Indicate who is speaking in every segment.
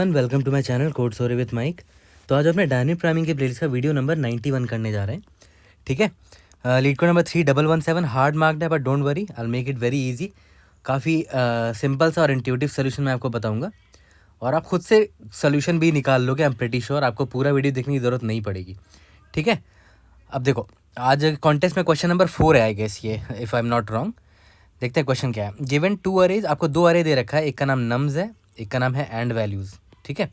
Speaker 1: Welcome to my channel Code Story with MIK. तो आज अपने डायनेमिक प्रोग्रामिंग के प्लेलिस्ट का वीडियो नंबर 91 करने जा रहे हैं। ठीक है, LeetCode number 3117 hard marked है, but don't worry, I will make it very easy. काफ़ी सिंपल सा और इंट्यूटिव सोल्यूशन मैं आपको बताऊंगा और आप खुद से सोल्यूशन भी निकाल लोगे। आई एम प्रीटी श्योर आपको पूरा वीडियो देखने की ज़रूरत नहीं पड़ेगी। ठीक है, अब देखो, आज कॉन्टेस्ट में क्वेश्चन नंबर 4 है आई गेस, ये if I am not wrong. देखते हैं क्वेश्चन क्या है। गिवन 2 अरेज, आपको 2 अरे दे रखा है, एक का नाम नम्स है, एक का नाम है एंड वैल्यूज़। ठीक है,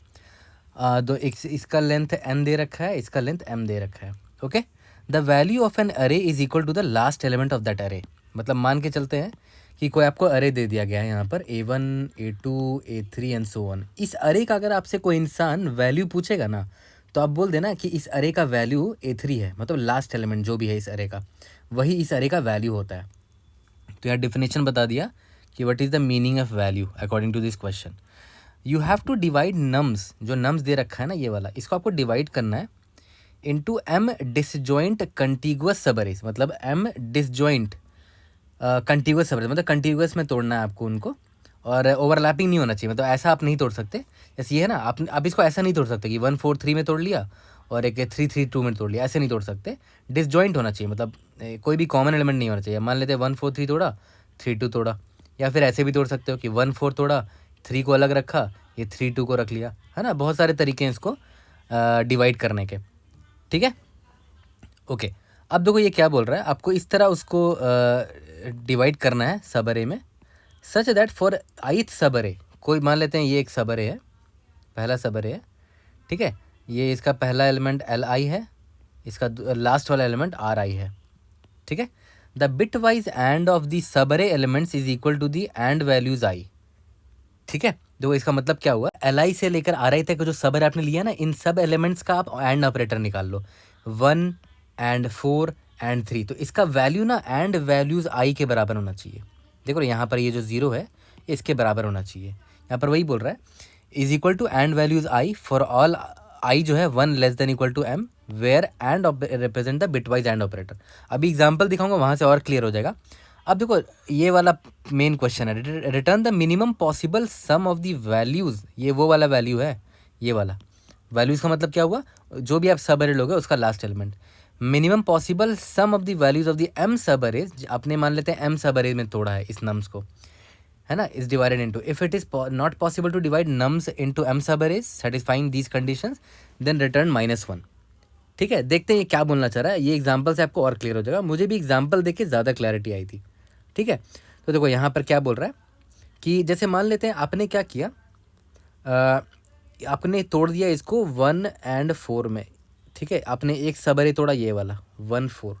Speaker 1: दो इसका लेंथ n दे रखा है, इसका लेंथ m दे रखा है। Okay, the value of an array is equal to the last element of that array. मतलब मान के चलते हैं कि कोई आपको अरे दे दिया गया है यहाँ पर A1 A2 A3 and so on. इस अरे का अगर आपसे कोई इंसान वैल्यू पूछेगा ना, तो आप बोल देना कि इस अरे का वैल्यू A3 है, मतलब लास्ट एलिमेंट जो भी है इस अरे का, वही इस अरे का वैल्यू होता है। तो यहाँ डिफिनेशन बता दिया कि what is the meaning of value according to this question. You have to divide nums, जो नम्स दे रखा है ना ये वाला, इसको आपको डिवाइड करना है इनटू m डिसजॉइंट कंटिगुअस सबअरेज। मतलब m डिसजॉइंट कंटिगुअस सबअरेज, मतलब कंटिगुअस में तोड़ना है आपको उनको, और ओवरलैपिंग नहीं होना चाहिए। मतलब ऐसा आप नहीं तोड़ सकते, जैसे ये है ना, आप इसको ऐसा नहीं तोड़ सकते कि 1 4 3 में तोड़ लिया और एक 3 3 2 में तोड़ लिया, ऐसे नहीं तोड़ सकते। डिसजॉइंट होना चाहिए, मतलब कोई भी कॉमन एलिमेंट नहीं होना चाहिए। मान लेते हैं 1 4 3 तोड़ा, 3 2 तोड़ा, या फिर ऐसे भी तोड़ सकते हो कि 1 4 तोड़ा, 3 को अलग रखा, ये 3 2 को रख लिया, है ना। बहुत सारे तरीके हैं इसको डिवाइड करने के। ठीक है, ओके। अब देखो ये क्या बोल रहा है, आपको इस तरह उसको डिवाइड करना है सब अरे में, सच दैट फॉर ith सब अरे, कोई मान लेते हैं ये एक सब अरे है, पहला सब अरे है। ठीक है, ये इसका पहला एलिमेंट Li है, इसका लास्ट वाला एलिमेंट Ri है। ठीक है, the bitwise and of the subarray elements is equal to the and values i। ठीक है, देखो इसका मतलब क्या हुआ, Li से लेकर Ri तक जो सब अरे आपने लिया ना, इन सब एलिमेंट्स का आप एंड ऑपरेटर निकाल लो, 1 एंड 4 एंड 3। तो इसका वैल्यू ना एंड वैल्यूज i के बराबर होना चाहिए। देखो यहाँ पर ये जो 0 है इसके बराबर होना चाहिए। यहाँ पर वही बोल रहा है, is equal to and values i for all i जो है 1 less than equal to m, where and represent the bitwise and operator. अभी एग्जाम्पल दिखाऊंगा, वहाँ से और क्लियर हो जाएगा। अब देखो ये वाला मेन क्वेश्चन है, return the minimum possible sum of the values. ये वो वाला वैल्यू है, ये वाला वैल्यूज़ का मतलब क्या हुआ, जो भी आप सब अरे लोगे उसका last element. Minimum possible sum of the values of the m sub arrays, आपने मान लेते हैं m सब अरेज में तोड़ा है इस नम्स को, है ना, is divided into. If it is not possible to divide nums into m sub arrays satisfying these conditions, then return -1। ठीक है, देखते हैं ये क्या बोलना चाह रहा है। ये एग्जाम्पल से आपको और क्लियर हो जाएगा, मुझे भी एग्जाम्पल देख के ज़्यादा क्लैरिटी आई थी। ठीक है, तो देखो यहाँ पर क्या बोल रहा है कि जैसे मान लेते हैं आपने क्या किया, आपने तोड़ दिया इसको 1 एंड 4 में। ठीक है, आपने एक सब अरे तोड़ा ये वाला 1 4,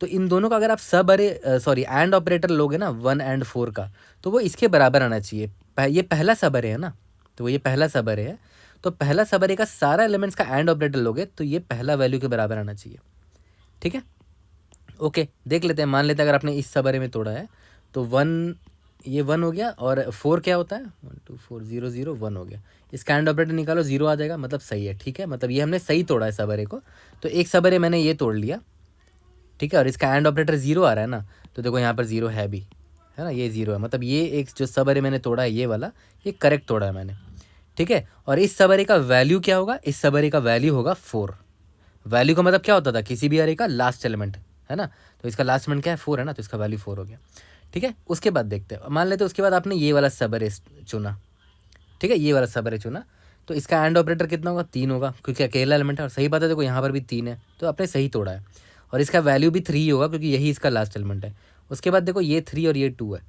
Speaker 1: तो इन दोनों का अगर आप सब अरे सॉरी एंड ऑपरेटर लोगे ना 1 एंड 4 का, तो वो इसके बराबर आना चाहिए। ये पहला सब अरे है ना, तो ये पहला सब अरे है, तो पहला सब अरे का सारा एलिमेंट्स का एंड ऑपरेटर लोगे तो ये पहला वैल्यू के बराबर आना चाहिए। ठीक है, ओके, देख लेते हैं। मान लेते हैं अगर आपने इस सब अरे में तोड़ा है तो 1, ये 1 हो गया, और 4 क्या होता है, 1 2 4 0 0 1 हो गया। इसका एंड ऑपरेटर निकालो, 0 आ जाएगा, मतलब सही है। ठीक है, मतलब ये हमने सही तोड़ा है सब अरे को, तो एक सब अरे मैंने ये तोड़ लिया। ठीक है, और इसका एंड ऑपरेटर 0 आ रहा है ना, तो देखो यहाँ पर 0 है भी, है ना, ये 0 है, मतलब ये एक जो सब अरे मैंने तोड़ा है ये वाला, ये करेक्ट तोड़ा है मैंने। ठीक है, और इस सब अरे का वैल्यू क्या होगा, इस सब अरे का वैल्यू होगा 4। वैल्यू का मतलब क्या होता था, किसी भी अरे का लास्ट एलिमेंट, है ना, तो इसका लास्ट एलिमेंट क्या है, 4 है ना, तो इसका वैल्यू 4 हो गया। ठीक है, उसके बाद देखते हैं, मान लेते हैं उसके बाद आपने ये वाला सब अरे चुना। ठीक है, ये वाला सब अरे चुना, तो इसका एंड ऑपरेटर कितना होगा, 3 होगा, क्योंकि अकेला एलिमेंट है। और सही बात है, देखो यहाँ पर भी 3 है, तो आपने सही तोड़ा है। और इसका वैल्यू भी 3 होगा, क्योंकि यही इसका लास्ट एलिमेंट है। उसके बाद देखो ये 3 और ये 2 है,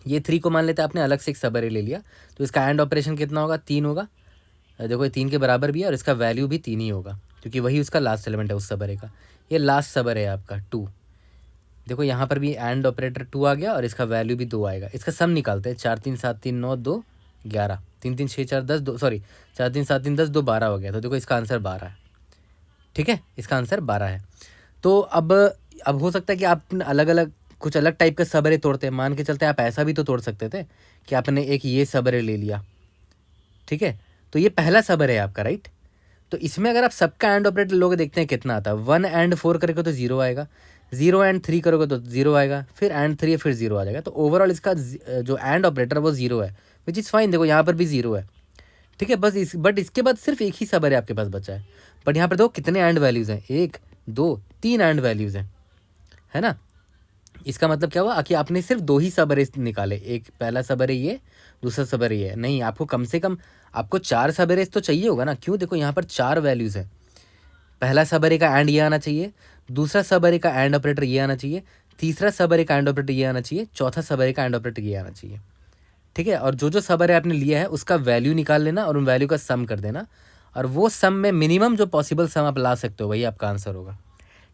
Speaker 1: ये 3 को मान लेते हैं आपने अलग से एक सब अरे ले लिया, तो इसका एंड ऑपरेशन कितना होगा, 3 होगा। देखो ये 3 के बराबर भी है, और इसका वैल्यू भी 3 ही होगा, क्योंकि वही उसका लास्ट एलिमेंट है उस सब अरे का। ये लास्ट सब अरे है आपका 2। देखो यहाँ पर भी एंड ऑपरेटर 2 आ गया, और इसका वैल्यू भी 2 आएगा। इसका सम निकालते हैं, 4 3 7 3 9 2 11, 3 3 6 4 10 2, सॉरी 4 3 7 3 10 2 12 हो गया। तो देखो इसका आंसर 12 है। ठीक है, इसका आंसर 12 है। तो अब हो सकता है कि आप अलग अलग कुछ अलग टाइप के सब अरे तोड़ते हैं। मान के चलते हैं आप ऐसा भी तो तोड़ सकते थे कि आपने एक ये सब अरे ले लिया। ठीक है, तो ये पहला सब अरे है आपका, राइट। तो इसमें अगर आप सबका एंड ऑपरेटर लोगे, देखते हैं कितना आता है। 1 एंड 4 करोगे तो 0 आएगा, 0 एंड 3 करोगे तो 0 आएगा, फिर एंड 3 फिर 0 आ जाएगा। तो ओवरऑल इसका जो एंड ऑपरेटर वो 0 है, विच इज़ फाइन। देखो यहाँ पर भी 0 है। ठीक है, बस बट इसके बाद सिर्फ एक ही सब अरे आपके पास बचा है। बट यहाँ पर देखो कितने एंड वैल्यूज़ हैं, 1 2 3 एंड वैल्यूज़ हैं, है ना। इसका मतलब क्या हुआ कि आपने सिर्फ 2 ही सब अरे निकाले, एक पहला सब अरे ये, दूसरा सब अरे ये। नहीं, आपको कम से कम आपको 4 सब अरे तो चाहिए होगा ना। क्यों, देखो यहाँ पर 4 वैल्यूज़ है। पहला सब अरे का एंड ये आना चाहिए, दूसरा सब अरे का एंड ऑपरेटर ये आना चाहिए, तीसरा सब अरे का एंड ऑपरेटर ये आना चाहिए, चौथा सब अरे का एंड ऑपरेटर ये आना चाहिए। ठीक है, और जो जो सब अरे आपने लिया है उसका वैल्यू निकाल लेना और उन वैल्यू का सम कर देना, और वो सम में मिनिमम जो पॉसिबल सम आप ला सकते हो वही आपका आंसर होगा।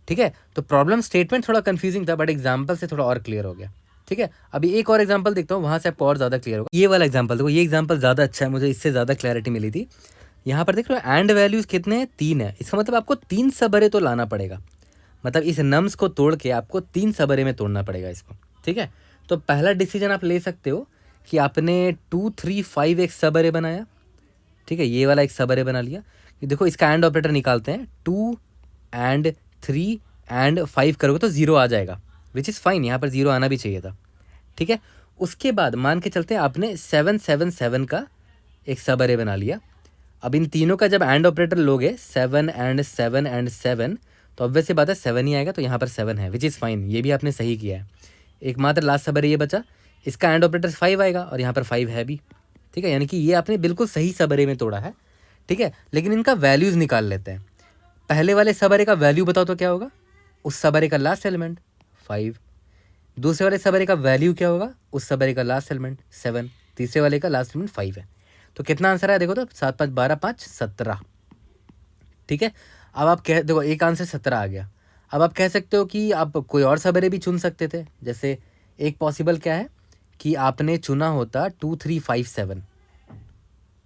Speaker 1: ठीक है, तो प्रॉब्लम स्टेटमेंट थोड़ा कंफ्यूजिंग था बट एग्जाम्पल से थोड़ा और क्लियर हो गया। ठीक है, अभी एक और एग्जाम्पल देखता हूँ, वहाँ से आपको और ज़्यादा क्लियर होगा। ये वाला एग्जाम्पल देखो, ये एग्जाम्पल ज़्यादा अच्छा है, मुझे इससे ज़्यादा क्लैरिटी मिली थी। यहाँ पर देख रहे हो एंड वैल्यूज़ कितने हैं, 3 है। इसका मतलब आपको 3 सब अरे तो लाना पड़ेगा, मतलब इस नम्स को तोड़ के आपको 3 सब अरे में तोड़ना पड़ेगा इसको। ठीक है, तो पहला डिसीजन आप ले सकते हो कि आपने 2 3 5 एक सब अरे बनाया। ठीक है, ये वाला एक सब अरे बना लिया। देखो इसका एंड ऑपरेटर निकालते हैं, 2 एंड 3 एंड 5 करोगे तो 0 आ जाएगा, विच इज़ फाइन, यहाँ पर 0 आना भी चाहिए था। ठीक है, उसके बाद मान के चलते हैं आपने 7 7 7 का एक सब अरे बना लिया। अब इन तीनों का जब एंड ऑपरेटर लोगे 7 एंड 7 एंड 7, तो ऑब्वियस सी बात है 7 ही आएगा, तो यहाँ पर 7 है, विच इज़ फाइन, ये भी आपने सही किया है। एक मात्र लास्ट सब अरे ये बचा, इसका एंड ऑपरेटर 5 आएगा और यहाँ पर 5 है भी। ठीक है, यानी कि ये आपने बिल्कुल सही सब अरे में तोड़ा है। ठीक है, लेकिन इनका वैल्यूज़ निकाल लेते हैं। पहले वाले सब अरे का वैल्यू बताओ तो क्या होगा, उस सब अरे का लास्ट एलिमेंट 5। दूसरे वाले सब अरे का वैल्यू क्या होगा, उस सब अरे का लास्ट एलिमेंट 7। तीसरे वाले का लास्ट एलिमेंट 5 है। तो कितना आंसर है देखो तो, 7 5 12 5 17। ठीक है, अब आप कह देखो एक आंसर 17 आ गया। अब आप कह सकते हो कि आप कोई और सब अरे भी चुन सकते थे। जैसे एक पॉसिबल क्या है कि आपने चुना होता 2 3 5 7,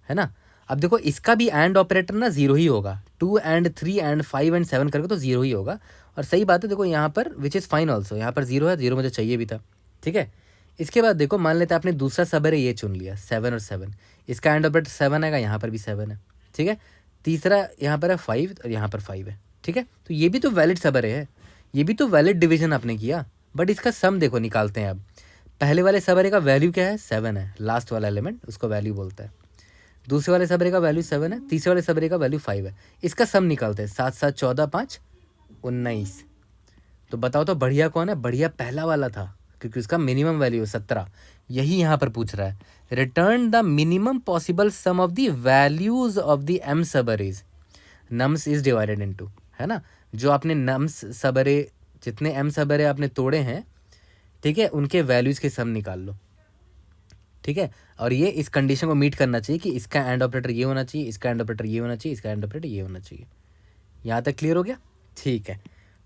Speaker 1: है ना। अब देखो इसका भी एंड ऑपरेटर ना 0 ही होगा, 2 एंड 3 एंड 5 एंड 7 करके तो 0 ही होगा। और सही बात है, देखो यहाँ पर विच इज़ फाइन ऑल्सो, यहाँ पर 0 है, 0 मुझे चाहिए भी था। ठीक है, इसके बाद देखो मान लेते हैं आपने दूसरा सब अरे ये चुन लिया 7 और 7, इसका एंड ऑपरेटर 7 आएगा, यहाँ पर भी 7 है। ठीक है, तीसरा यहाँ पर है 5 और यहाँ पर 5 है। ठीक है, तो ये भी तो वैलिड सब अरे है, ये भी तो वैलिड डिवीजन आपने किया। बट इसका सम देखो निकालते हैं। अब पहले वाले सब अरे का वैल्यू क्या है, 7 है, लास्ट वाला एलिमेंट उसको वैल्यू बोलता है। दूसरे वाले सब अरे का वैल्यू 7 है, तीसरे वाले सब अरे का वैल्यू 5 है। इसका सम निकालते हैं, 7 7 14 5 19। तो बताओ तो बढ़िया कौन है, बढ़िया पहला वाला था, क्योंकि उसका मिनिमम वैल्यू है 17। यही यहाँ पर पूछ रहा है, return the minimum possible sum of the values of the M subarrays nums is divided into, है ना। जो आपने नम्स सब अरे, जितने एम सब अरे आपने तोड़े हैं, ठीक है, उनके वैल्यूज के सम निकाल लो। ठीक है, और ये इस कंडीशन को मीट करना चाहिए कि इसका एंड ऑपरेटर ये होना चाहिए, इसका एंड ऑपरेटर ये होना चाहिए, इसका एंड ऑपरेटर ये होना चाहिए। यहाँ तक क्लियर हो गया। ठीक है,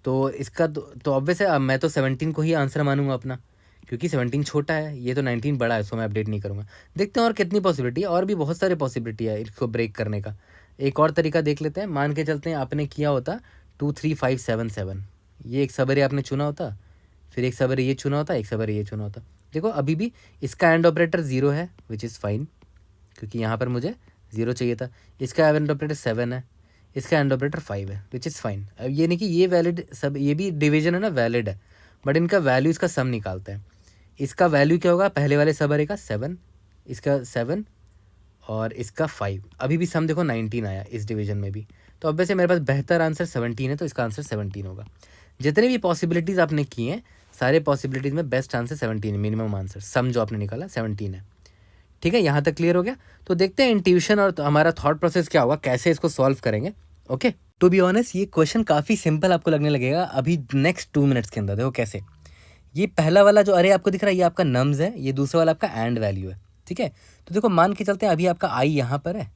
Speaker 1: तो इसका तो ऑब्वियस है, अब मैं तो 17 को ही आंसर मानूंगा अपना, क्योंकि 17 छोटा है, ये तो 19 बड़ा है, सो मैं अपडेट नहीं करूँगा। देखते हैं और कितनी पॉसिबिलिटी है, और भी बहुत सारे पॉसिबिलिटी है इसको ब्रेक करने का। एक और तरीका देख लेते हैं, मान के चलते हैं आपने किया होता 2 3 5 7 7, ये एक सबरे आपने चुना होता, फिर एक सबरे ये चुना होता, एक सबरे ये चुना होता। देखो अभी भी इसका एंड ऑपरेटर 0 है, विच इज़ फाइन, क्योंकि यहाँ पर मुझे 0 चाहिए था। इसका एंड ऑपरेटर 7 है, इसका एंड ऑपरेटर 5 है, विच इज़ फाइन। अब ये नहीं कि ये वैलिड सब, ये भी डिवीजन है ना, वैलिड है, बट इनका वैल्यू इसका सम निकालते हैं। इसका वैल्यू क्या होगा, पहले वाले सब अरे का 7, इसका 7 और इसका 5। अभी भी सम देखो 19 आया इस डिवीजन में भी, तो अब वैसे मेरे पास बेहतर आंसर 17 है, तो इसका आंसर 17 होगा। जितने भी पॉसिबिलिटीज़ आपने किए हैं, सारे पॉसिबिलिटीज़ में बेस्ट आंसर 17 है, मिनिमम आंसर सम जो आपने निकाला 17 है। ठीक है, यहाँ तक क्लियर हो गया। तो देखते हैं इंट्यूशन और हमारा थॉट प्रोसेस क्या होगा, कैसे इसको सॉल्व करेंगे। ओके, टू बी ऑनेस्ट ये क्वेश्चन काफ़ी सिंपल आपको लगने लगेगा अभी नेक्स्ट 2 मिनट्स के अंदर। देखो कैसे, ये पहला वाला जो अरे आपको दिख रहा है, ये आपका नम्स है, ये दूसरा वाला आपका एंड वैल्यू है। ठीक है, तो देखो मान के चलते हैं अभी आपका आई यहाँ पर है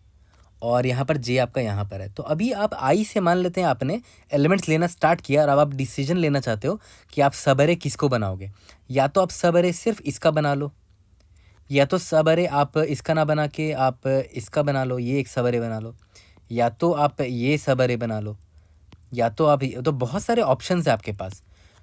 Speaker 1: और यहाँ पर जे आपका यहाँ पर है। तो अभी आप आई से मान लेते हैं आपने एलिमेंट्स लेना स्टार्ट किया और अब आप डिसीजन लेना चाहते हो कि आप सब अरे किसको बनाओगे। या तो आप सब अरे सिर्फ इसका बना लो, या तो सब अरे आप इसका ना बना के आप इसका बना लो, ये एक सब अरे बना लो, या तो आप ये सब अरे बना लो, या तो आप, तो बहुत सारे ऑप्शंस है आपके पास।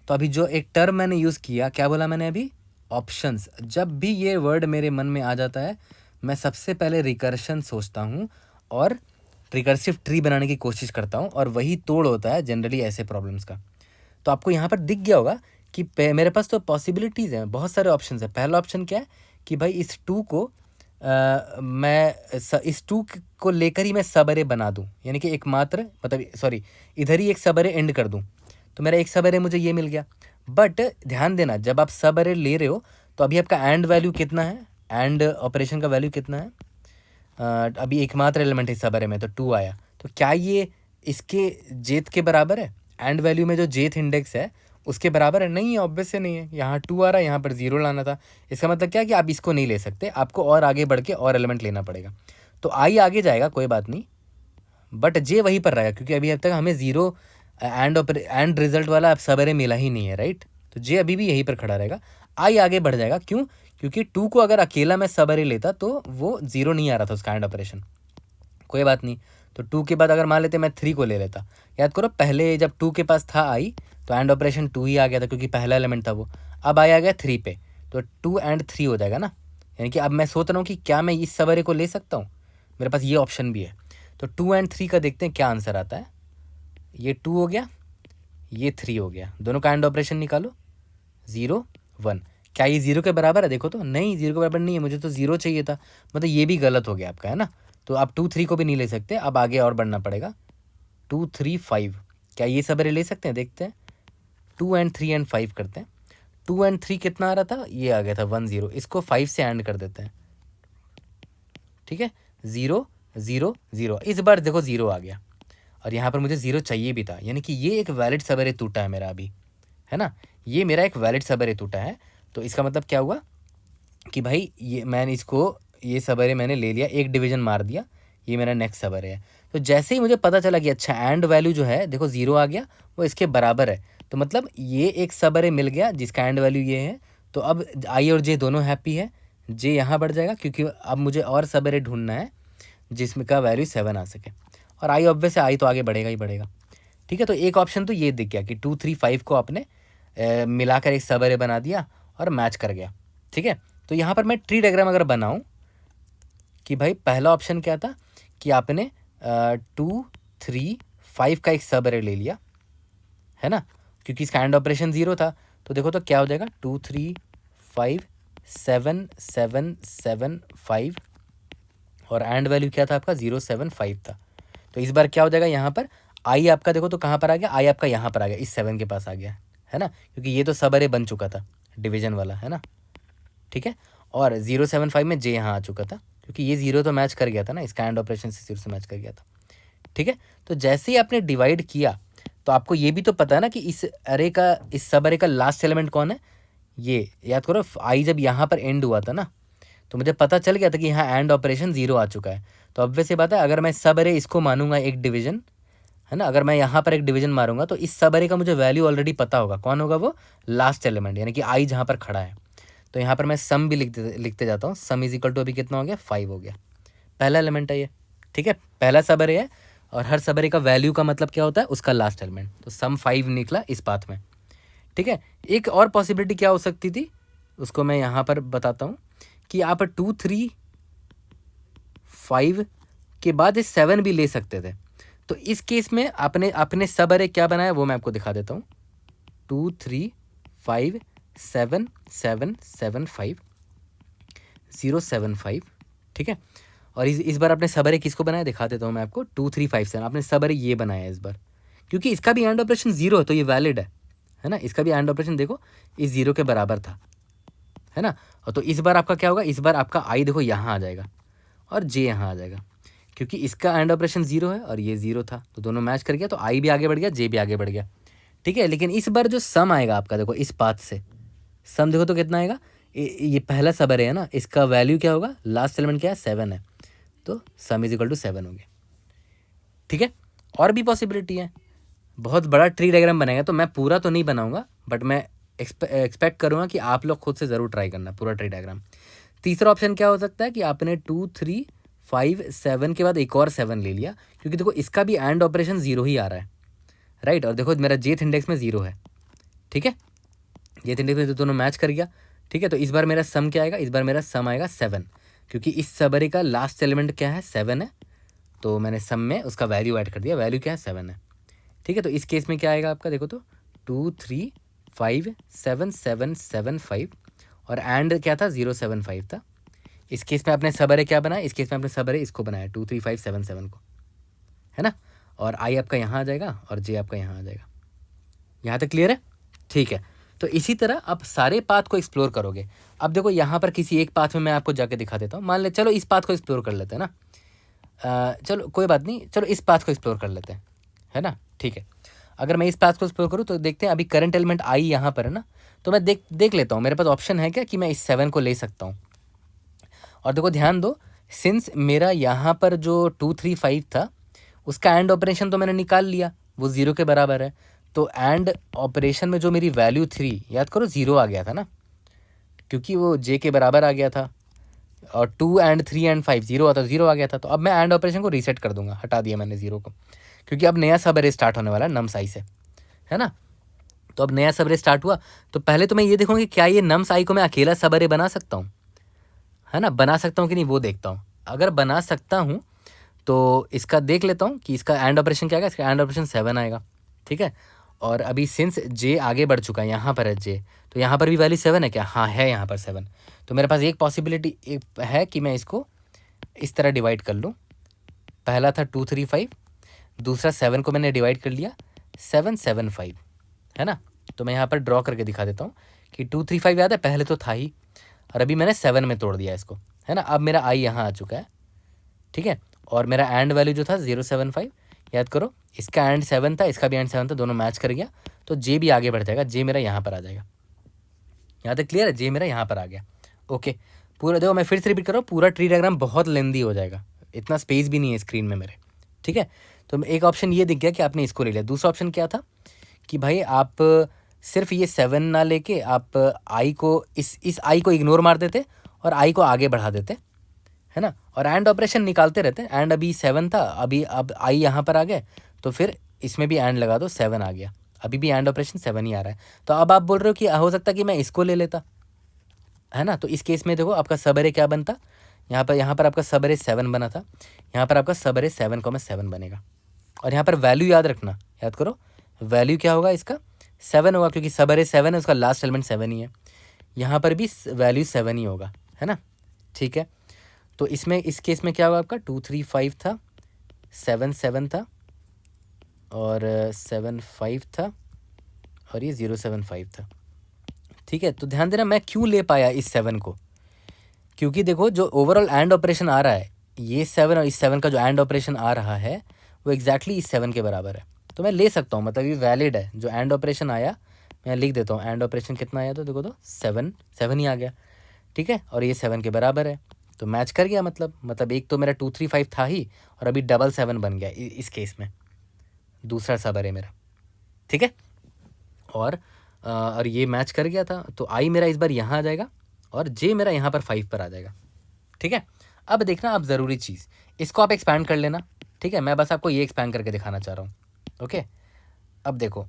Speaker 1: तो अभी जो एक टर्म मैंने यूज़ किया, क्या बोला मैंने अभी, ऑप्शंस। जब भी ये वर्ड मेरे मन में आ जाता है, मैं सबसे पहले रिकर्शन सोचता हूँ और रिकर्सिव ट्री बनाने की कोशिश करता हूँ, और वही तोड़ होता है जनरली ऐसे प्रॉब्लम्स का। तो आपको यहाँ पर दिख गया होगा कि मेरे पास तो पॉसिबिलिटीज़ हैं, बहुत सारे ऑप्शंस हैं। पहला ऑप्शन क्या है कि भाई इस 2 को मैं इस 2 को लेकर ही मैं सब अरे बना दूँ, यानी कि एकमात्र मतलब सॉरी इधर ही एक सब अरे एंड कर दूँ, तो मेरा एक सब अरे मुझे ये मिल गया। बट ध्यान देना, जब आप सब अरे ले रहे हो तो अभी आपका एंड वैल्यू कितना है, एंड ऑपरेशन का वैल्यू कितना है, अभी एकमात्र एलिमेंट है सब अरे में तो 2 आया, तो क्या ये इसके जेथ के बराबर है? एंड वैल्यू में जो जेथ इंडेक्स है उसके बराबर है? नहीं है, ऑब्वियस से नहीं है। यहाँ 2 आ रहा है, यहाँ पर 0 लाना था। इसका मतलब क्या है कि आप इसको नहीं ले सकते, आपको और आगे बढ़ के और एलिमेंट लेना पड़ेगा। तो आई आगे जाएगा, कोई बात नहीं, बट जे वहीं पर रहेगा, क्योंकि अभी अब तक हमें 0 एंड रिजल्ट वाला सब अरे मिला ही नहीं है, राइट। तो जे अभी भी यहीं पर खड़ा रहेगा, आई आगे बढ़ जाएगा। क्यों? क्योंकि 2 को अगर अकेला मैं सब अरे लेता तो वो 0 नहीं आ रहा था उसका एंड ऑपरेशन। कोई बात नहीं, तो 2 के बाद अगर मान लेते मैं 3 को ले लेता, याद करो पहले जब 2 के पास था आई तो एंड ऑपरेशन 2 ही आ गया था, क्योंकि पहला एलिमेंट था वो। अब आई आ गया 3 पे, तो 2 एंड 3 हो जाएगा ना। यानी कि अब मैं सोच रहा हूँ कि क्या मैं इस सब अरे को ले सकता हूँ, मेरे पास ये ऑप्शन भी है। तो 2 एंड 3 का देखते हैं क्या आंसर आता है। ये 2 हो गया, ये 3 हो गया, दोनों का एंड ऑपरेशन निकालो, 0 1। क्या ये 0 के बराबर है? देखो तो नहीं, 0 के बराबर नहीं है, मुझे तो 0 चाहिए था, मतलब ये भी गलत हो गया आपका, है ना। तो आप 2 3 को भी नहीं ले सकते, अब आगे और बढ़ना पड़ेगा। 2 3 5, क्या ये सब अरे ले सकते हैं? देखते हैं, 2 एंड 3 एंड 5 करते हैं। 2 एंड 3 कितना आ रहा था? ये आ गया था 1 0, इसको 5 से एंड कर देते हैं, ठीक है। 0 0 0, इस बार देखो 0 आ गया, और यहाँ पर मुझे 0 चाहिए भी था, यानी कि ये एक वैलिड सब अरे टूटा है मेरा अभी, है ना। ये मेरा एक वैलिड सब अरे टूटा है। तो इसका मतलब क्या हुआ कि भाई ये मैंने इसको, ये सब अरे मैंने ले लिया, एक डिवीजन मार दिया, ये मेरा नेक्स्ट सब अरे है। तो जैसे ही मुझे पता चला कि अच्छा एंड वैल्यू जो है देखो 0 आ गया, वो इसके बराबर है, तो मतलब ये एक सब अरे मिल गया जिसका एंड वैल्यू ये है। तो अब आई और जे दोनों हैप्पी है, जे यहाँ बढ़ जाएगा, क्योंकि अब मुझे और सब अरे ढूंढना है जिसमें का वैल्यू 7 आ सके, और आई ऑब्वियस है, आई तो आगे बढ़ेगा ही बढ़ेगा, ठीक है। तो एक ऑप्शन तो ये दिख गया कि 2 3 5 को आपने मिलाकर एक सब अरे बना दिया और मैच कर गया, ठीक है। तो यहाँ पर मैं ट्री डायग्राम अगर बनाऊँ कि भाई पहला ऑप्शन क्या था कि आपने 2 3 5 का एक सब अरे ले लिया, है ना, क्योंकि इसका एंड ऑपरेशन 0 था। तो देखो तो क्या हो जाएगा, 2 3 5 7 7 7 5, और एंड वैल्यू क्या था आपका? 0 7 5 था। तो इस बार क्या हो जाएगा, यहाँ पर आई आपका देखो तो कहाँ पर आ गया, आई आपका यहाँ पर आ गया, इस 7 के पास आ गया, है ना, क्योंकि ये तो सब अरे बन चुका था डिवीजन वाला, है ना, ठीक है। और 0 7 5 में जे यहाँ आ चुका था, क्योंकि ये 0 तो मैच कर गया था ना, इसका एंड ऑपरेशन से 0 से मैच कर गया था, ठीक है। तो जैसे ही आपने डिवाइड किया तो आपको ये भी तो पता है ना कि इस अरे का, इस सब अरे का लास्ट एलिमेंट कौन है। ये याद करो, आई जब यहाँ पर एंड हुआ था ना, तो मुझे पता चल गया था कि यहाँ एंड ऑपरेशन 0 आ चुका है। तो अब वैसे बात है, अगर मैं सब अरे इसको मानूंगा एक डिवीजन, है ना, अगर मैं यहाँ पर एक डिवीजन मारूंगा तो इस सब अरे का मुझे वैल्यू ऑलरेडी पता होगा, कौन होगा वो? लास्ट एलिमेंट, यानी कि आई जहाँ पर खड़ा है। तो यहाँ पर मैं सम भी लिखते जाता हूँ, सम इज इक्वल टू अभी कितना हो गया? 5 हो गया, पहला एलिमेंट है ये, ठीक है, पहला सब अरे है, और हर सब अरे का वैल्यू का मतलब क्या होता है? उसका लास्ट एलिमेंट। तो सम 5 निकला इस पाथ में, ठीक है। एक और पॉसिबिलिटी क्या हो सकती थी, उसको मैं यहाँ पर बताता हूँ कि आप 2 3 5 के बाद इस 7 भी ले सकते थे। तो इस केस में आपने अपने सब अरे क्या बनाया वो मैं आपको दिखा देता हूँ। 2 3 5 7 7 7 5 0 7 5, ठीक है। और इस बार आपने सब अरे किसको बनाया दिखा देता हूँ मैं आपको। 2 3 5 7 आपने सब अरे ये बनाया इस बार, क्योंकि इसका भी एंड ऑपरेशन 0 है तो ये वैलिड है ना। इसका भी एंड ऑपरेशन देखो इस 0 के बराबर था, है ना। और तो इस बार आपका क्या होगा, इस बार आपका आई देखो यहाँ आ जाएगा और जे यहाँ आ जाएगा, क्योंकि इसका एंड ऑपरेशन 0 है और ये 0 था, तो दोनों मैच कर गया, तो आई भी आगे बढ़ गया, जे भी आगे बढ़ गया, ठीक है। लेकिन इस बार जो सम आएगा आपका देखो इस पाथ से, सम देखो तो कितना आएगा, ये पहला सब अरे है ना, इसका वैल्यू क्या होगा, लास्ट एलिमेंट क्या है 7 है, तो सम इज इक्वल टू 7 हो गया, ठीक है। और भी पॉसिबिलिटी है, बहुत बड़ा ट्री डायग्राम बनेगा, तो मैं पूरा तो नहीं बनाऊंगा, बट मैं एक्सपेक्ट करूँगा कि आप लोग खुद से ज़रूर ट्राई करना पूरा ट्री डायग्राम। तीसरा ऑप्शन क्या हो सकता है कि आपने 2 3 5 7 के बाद एक और 7 ले लिया, क्योंकि देखो इसका भी एंड ऑपरेशन 0 ही आ रहा है, राइट। और देखो मेरा जेथ इंडेक्स में 0 है, ठीक है, जेथ इंडेक्स में तो दोनों मैच कर गया, ठीक है। तो इस बार मेरा सम क्या आएगा, इस बार मेरा सम आएगा 7, क्योंकि इस सब अरे का लास्ट एलिमेंट क्या है 7 है, तो मैंने सम में उसका वैल्यू ऐड कर दिया, वैल्यू क्या है 7 है, ठीक है। तो इस केस में क्या आएगा आपका देखो तो 2 3 5 7 7 7 5, और एंड क्या था 0 7 5 था, इस केस में आपने सब अरे क्या बनाया, इस केस में आपने सब अरे इसको बनाया 2 3 5 7 7 को, है ना। और आई आपका यहाँ आ जाएगा और जे आपका यहाँ आ जाएगा। यहाँ तक क्लियर है? ठीक है। तो इसी तरह आप सारे पाथ को एक्सप्लोर करोगे। अब देखो यहाँ पर किसी एक पाथ में मैं आपको जाके दिखा देता हूँ। मान ले चलो इस पाथ को एक्सप्लोर कर लेते हैं ना, चलो कोई बात नहीं, चलो इस पाथ को एक्सप्लोर कर लेते हैं, है ना। ठीक है, अगर मैं इस पाथ को एक्सप्लोर करूँ तो देखते हैं अभी करंट एलिमेंट आई यहाँ पर है ना, तो मैं देख लेता हूँ मेरे पास ऑप्शन है क्या कि मैं इस 7 को ले सकता हूँ। और देखो ध्यान दो, सिंस मेरा यहाँ पर जो 2 3 5 था उसका एंड ऑपरेशन तो मैंने निकाल लिया, वो 0 के बराबर है। तो एंड ऑपरेशन में जो मेरी वैल्यू 3, याद करो 0 आ गया था ना, क्योंकि वो जे के बराबर आ गया था। और 2 एंड 3 एंड 5 0 आता, 0 आ गया था। तो अब मैं एंड ऑपरेशन को रीसेट कर दूंगा, हटा दिया मैंने 0 को, क्योंकि अब नया सब अरे स्टार्ट होने वाला है नम्स आई से, है ना। तो अब नया सब अरे स्टार्ट हुआ, तो पहले तो मैं ये देखूंगा कि क्या ये नम्स आई को मैं अकेला सब अरे बना सकता हूँ, है ना, बना सकता हूँ कि नहीं वो देखता हूँ। अगर बना सकता हूँ तो इसका देख लेता हूँ कि इसका एंड ऑपरेशन क्या आएगा। इसका एंड ऑपरेशन 7 आएगा, ठीक है। और अभी सिंस जे आगे बढ़ चुका है, यहाँ पर है जे, तो यहाँ पर भी वैल्यू 7 है क्या? हाँ है, यहाँ पर 7। तो मेरे पास एक पॉसिबिलिटी एक है कि मैं इसको इस तरह डिवाइड कर लूँ। पहला था 2 3 5, दूसरा 7 को मैंने डिवाइड कर लिया 7 7 5, है ना। तो मैं यहाँ पर ड्रॉ करके दिखा देता हूँ कि 2 3 5 याद है, पहले तो था ही, और अभी मैंने 7 में तोड़ दिया इसको, है ना। अब मेरा आई यहाँ आ चुका है, ठीक है। और मेरा एंड वैल्यू जो था 0 7 5, याद करो इसका एंड 7 था, इसका भी एंड 7 था, दोनों मैच कर गया। तो जे भी आगे बढ़ जाएगा, जे मेरा यहाँ पर आ जाएगा। यहाँ तक क्लियर है? जे मेरा यहाँ पर आ गया। ओके, पूरा देखो मैं फिर से रिपीट कर रहा हूँ, पूरा ट्री डायग्राम बहुत लेंदी हो जाएगा, इतना स्पेस भी नहीं है स्क्रीन में मेरे, ठीक है। तो एक ऑप्शन ये दिख गया कि आपने इसको ले लिया। दूसरा ऑप्शन क्या था कि भाई आप सिर्फ ये 7 ना लेके आप आई को इस आई को इग्नोर मार देते और आई को आगे बढ़ा देते, है ना। और एंड ऑपरेशन निकालते रहते। एंड अभी 7 था, अभी अब आई यहाँ पर आ गए, तो फिर इसमें भी एंड लगा दो, 7 आ गया, अभी भी एंड ऑपरेशन 7 ही आ रहा है। तो अब आप बोल रहे हो कि हो सकता है कि मैं इसको ले लेता, है ना। तो इस केस में देखो आपका सब अरे क्या बनता, यहाँ पर आपका सब अरे 7 बना था, यहाँ पर आपका सब अरे 7,7 बनेगा। और यहाँ पर वैल्यू याद रखना, याद करो वैल्यू क्या होगा इसका, 7 होगा, क्योंकि सब अरे 7 है, उसका लास्ट एलिमेंट 7 ही है। यहाँ पर भी वैल्यू 7 ही होगा, है ना, ठीक है। तो इसमें इस केस में क्या होगा आपका 2 3 5 था, 7 7 था, और 7 5 था, और ये 0 7 5 था, ठीक है। तो ध्यान देना मैं क्यों ले पाया इस 7 को, क्योंकि देखो जो ओवरऑल एंड ऑपरेशन आ रहा है, ये 7 और इस 7 का जो एंड ऑपरेशन आ रहा है वो एग्जैक्टली इस 7 के बराबर है। तो मैं ले सकता हूँ, मतलब ये वैलिड है। जो एंड ऑपरेशन आया मैं लिख देता हूँ, एंड ऑपरेशन कितना आया, तो देखो तो 7 ही आ गया, ठीक है। और ये 7 के बराबर है, तो मैच कर गया। मतलब एक तो मेरा 2 3 5 था ही, और अभी डबल 7 बन गया इस केस में, दूसरा सब अरे मेरा, ठीक है। और ये मैच कर गया था, तो आई मेरा इस बार यहाँ आ जाएगा और जे मेरा यहाँ पर 5 पर आ जाएगा, ठीक है। अब देखना आप ज़रूरी चीज़, इसको आप एक्सपैंड कर लेना, ठीक है। मैं बस आपको ये एक्सपैंड करके दिखाना चाह रहा हूँ, ओके। अब देखो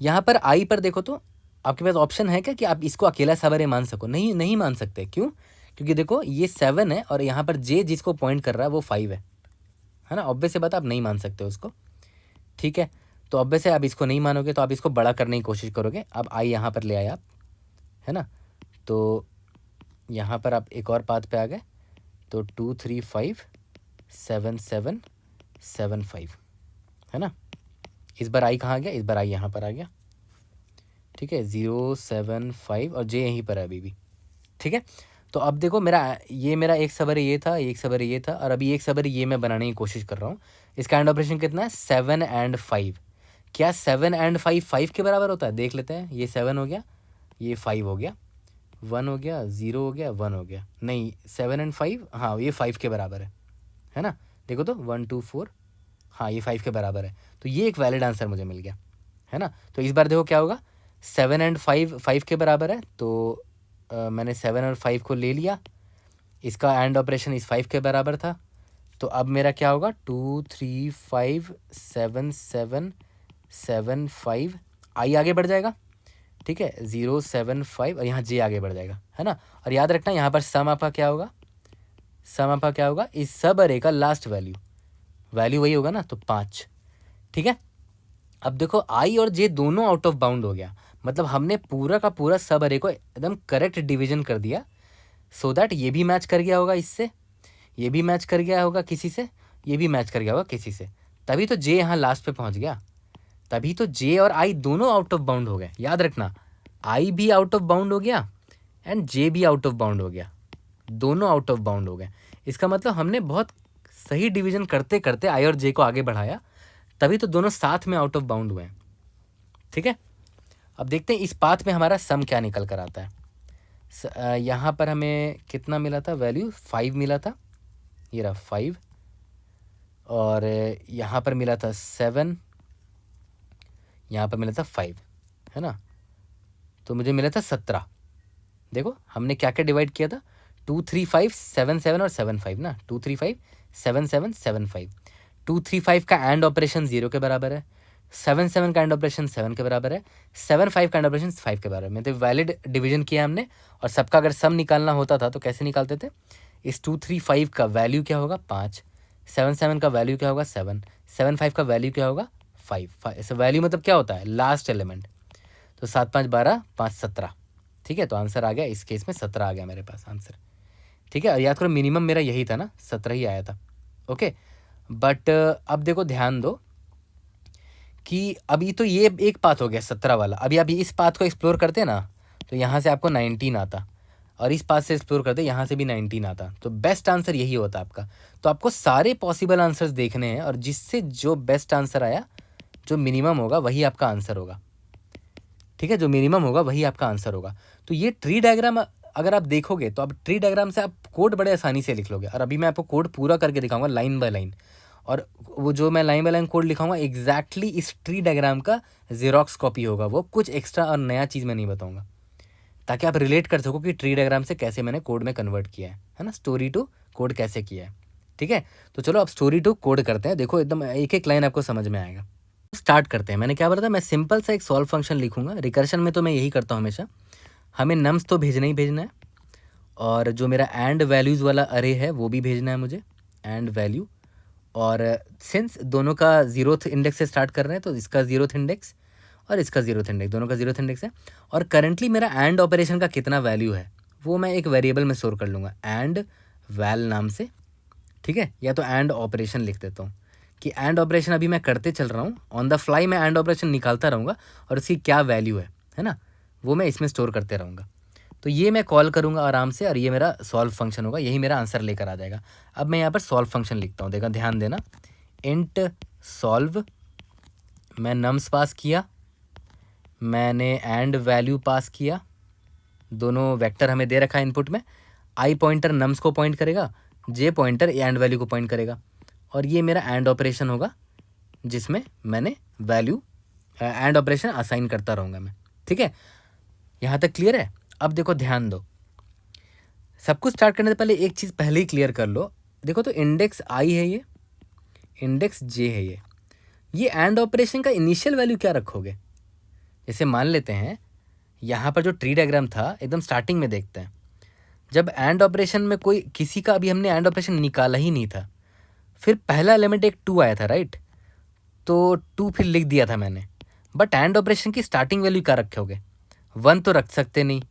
Speaker 1: यहाँ पर आई पर देखो, तो आपके पास ऑप्शन है क्या कि आप इसको अकेला सब अरे मान सको? नहीं मान सकते। क्यों? क्योंकि देखो ये 7 है और यहाँ पर जे जिसको पॉइंट कर रहा है वो 5 है ना। ऑब्वियस से बात, आप नहीं मान सकते उसको, ठीक है। तो ऑब्वियस है आप इसको नहीं मानोगे, तो आप इसको बड़ा करने की कोशिश करोगे। अब आई यहाँ पर ले आए आप, है ना। तो यहाँ पर आप एक और पाथ पे आ गए, तो 2 3 5 7 7 7 5, है ना। इस बार आई कहाँ गया? इस बार आई यहाँ पर आ गया, ठीक है। 0 7 5 और जे यहीं पर है अभी भी, ठीक है। तो अब देखो मेरा एक सबर ये था, एक सबर ये था, और अभी एक सबर ये मैं बनाने की कोशिश कर रहा हूँ। इसका एंड ऑपरेशन कितना है? 7 एंड 5। क्या 7 एंड 5 5 के बराबर होता है? देख लेते हैं। ये 7 हो गया, ये 5 हो गया, 1 हो गया, 0 हो गया, 1 हो गया। नहीं, 7 एंड 5, हाँ ये 5 के बराबर है ना। देखो तो 1 2 4, हाँ ये 5 के बराबर है। तो ये एक वैलिड आंसर मुझे मिल गया, है ना। तो इस बार देखो क्या होगा, 7 एंड 5 5 के बराबर है, तो मैंने 7 और 5 को ले लिया। इसका एंड ऑपरेशन इस 5 के बराबर था, तो अब मेरा क्या होगा 2 3 5 7 7 7 5, आई आगे बढ़ जाएगा, ठीक है। 0 7 5 और यहाँ जे आगे बढ़ जाएगा, है ना। और याद रखना यहाँ पर सम आपका क्या होगा, सम आपका क्या होगा, इस सब अरे का लास्ट वैल्यू वही होगा ना, तो 5, ठीक है। अब देखो आई और जे दोनों आउट ऑफ बाउंड हो गया, मतलब हमने पूरा का पूरा सब अरे को एकदम करेक्ट डिवीजन कर दिया सो दैट ये भी मैच कर गया होगा इससे, ये भी मैच कर गया होगा किसी से, ये भी मैच कर गया होगा किसी से, तभी तो जे यहाँ लास्ट पे पहुँच गया, तभी तो जे और आई दोनों आउट ऑफ बाउंड हो गए। याद रखना, आई भी आउट ऑफ बाउंड हो गया एंड जे भी आउट ऑफ बाउंड हो गया, दोनों आउट ऑफ बाउंड हो गए। इसका मतलब हमने बहुत सही डिवीजन करते करते आई और जे को आगे बढ़ाया, तभी तो दोनों साथ में आउट ऑफ बाउंड हुए हैं। ठीक है, अब देखते हैं इस पाथ में हमारा सम क्या निकल कर आता है। यहाँ पर हमें कितना मिला था वैल्यू, 5 मिला था, ये रहा 5, और यहाँ पर मिला था 7, यहाँ पर मिला था 5, है ना, तो मुझे मिला था 17। देखो हमने क्या क्या डिवाइड किया था, 2 3 5 7 7 और 7 5 ना, 2 3 5 7 7 7 5। 2 3 5 का एंड ऑपरेशन 0 के बराबर है, 7 7 का एंड ऑपरेशन 7 के बराबर है, 7 5 का एंड ऑपरेशन 5 के बराबर है। तो वैलिड डिवीजन किया हमने, और सबका अगर सम निकालना होता था तो कैसे निकालते थे, इस 2 3 5 का वैल्यू क्या होगा 5, 7 7 का वैल्यू क्या होगा 7, 7 5 का वैल्यू क्या होगा 5। ऐसे वैल्यू मतलब क्या होता है, लास्ट एलिमेंट। तो 7 5 12 5 17, ठीक है, तो आंसर आ गया, इस केस में 17 आ गया मेरे पास आंसर। ठीक है, और याद करो मिनिमम मेरा यही था ना, 17 ही आया था। ओके, बट अब देखो ध्यान दो कि अभी तो ये एक पाथ हो गया 17 वाला, अभी अभी इस पाथ को एक्सप्लोर करते ना तो यहाँ से आपको 19 आता, और इस पाथ से एक्सप्लोर करते यहाँ से भी 19 आता, तो बेस्ट आंसर यही होता आपका। तो आपको सारे पॉसिबल आंसर्स देखने हैं, और जिससे जो बेस्ट आंसर आया, जो मिनिमम होगा वही आपका आंसर होगा। ठीक है, जो मिनिमम होगा वही आपका आंसर होगा। तो ये ट्री डायग्राम अगर आप देखोगे तो अब ट्री डायग्राम से आप कोड बड़े आसानी से लिख लोगे, और अभी मैं आपको कोड पूरा करके दिखाऊंगा लाइन बाय लाइन, और वो जो मैं लाइन बाय लाइन कोड लिखाऊंगा एग्जैक्टली इस ट्री डायग्राम का जेरोक्स कॉपी होगा, वो कुछ एक्स्ट्रा और नया चीज़ मैं नहीं बताऊंगा, ताकि आप रिलेट कर सको कि ट्री डायग्राम से कैसे मैंने कोड में कन्वर्ट किया है ना, स्टोरी टू कोड कैसे किया है। ठीक है, तो चलो अब स्टोरी टू कोड करते हैं। देखो एकदम एक एक लाइन आपको समझ में आएगा। स्टार्ट करते हैं। मैंने क्या बोला था, मैं सिंपल सा एक सॉल्व फंक्शन लिखूंगा। रिकर्शन में तो मैं यही करता हूँ हमेशा, हमें नम्स तो भेजना ही भेजना है, और जो मेरा एंड वैल्यूज़ वाला अरे है वो भी भेजना है मुझे, एंड वैल्यू। और सिंस दोनों का 0th इंडेक्स से स्टार्ट कर रहे हैं, तो इसका 0th इंडेक्स और इसका 0th इंडेक्स, दोनों का 0th इंडेक्स है। और करंटली मेरा एंड ऑपरेशन का कितना वैल्यू है वो मैं एक वेरिएबल में स्टोर कर लूँगा, एंड वैल नाम से। ठीक है, या तो एंड ऑपरेशन लिख देता हूँ कि एंड ऑपरेशन अभी मैं करते चल रहा हूँ, ऑन द फ्लाई मैं एंड ऑपरेशन निकालता रहूँगा, और उसकी क्या वैल्यू है ना, वो मैं इसमें स्टोर करते रहूँगा। तो ये मैं कॉल करूँगा आराम से, और ये मेरा सॉल्व फंक्शन होगा, यही मेरा आंसर लेकर आ जाएगा। अब मैं यहाँ पर सॉल्व फंक्शन लिखता हूँ, देखा ध्यान देना, इंट सॉल्व, मैं नम्स पास किया, मैंने एंड वैल्यू पास किया, दोनों वेक्टर हमें दे रखा है इनपुट में, आई पॉइंटर नम्स को पॉइंट करेगा, जे पॉइंटर एंड वैल्यू को पॉइंट करेगा, और ये मेरा एंड ऑपरेशन होगा जिसमें मैंने वैल्यू एंड ऑपरेशन असाइन करता रहूँगा मैं। ठीक है, यहाँ तक क्लियर है। अब देखो ध्यान दो, सब कुछ स्टार्ट करने से पहले एक चीज़ पहले ही क्लियर कर लो। देखो तो इंडेक्स आई है, ये इंडेक्स जे है, ये एंड ऑपरेशन का इनिशियल वैल्यू क्या रखोगे। जैसे मान लेते हैं यहाँ पर जो ट्री डायग्राम था एकदम स्टार्टिंग में देखते हैं, जब एंड ऑपरेशन में कोई किसी का अभी हमने एंड ऑपरेशन निकाला ही नहीं था, फिर पहला एलिमेंट एक 2 आया था राइट, तो 2 फिर लिख दिया था मैंने, बट एंड ऑपरेशन की स्टार्टिंग वैल्यू क्या रखोगे, 1 तो रख सकते नहीं,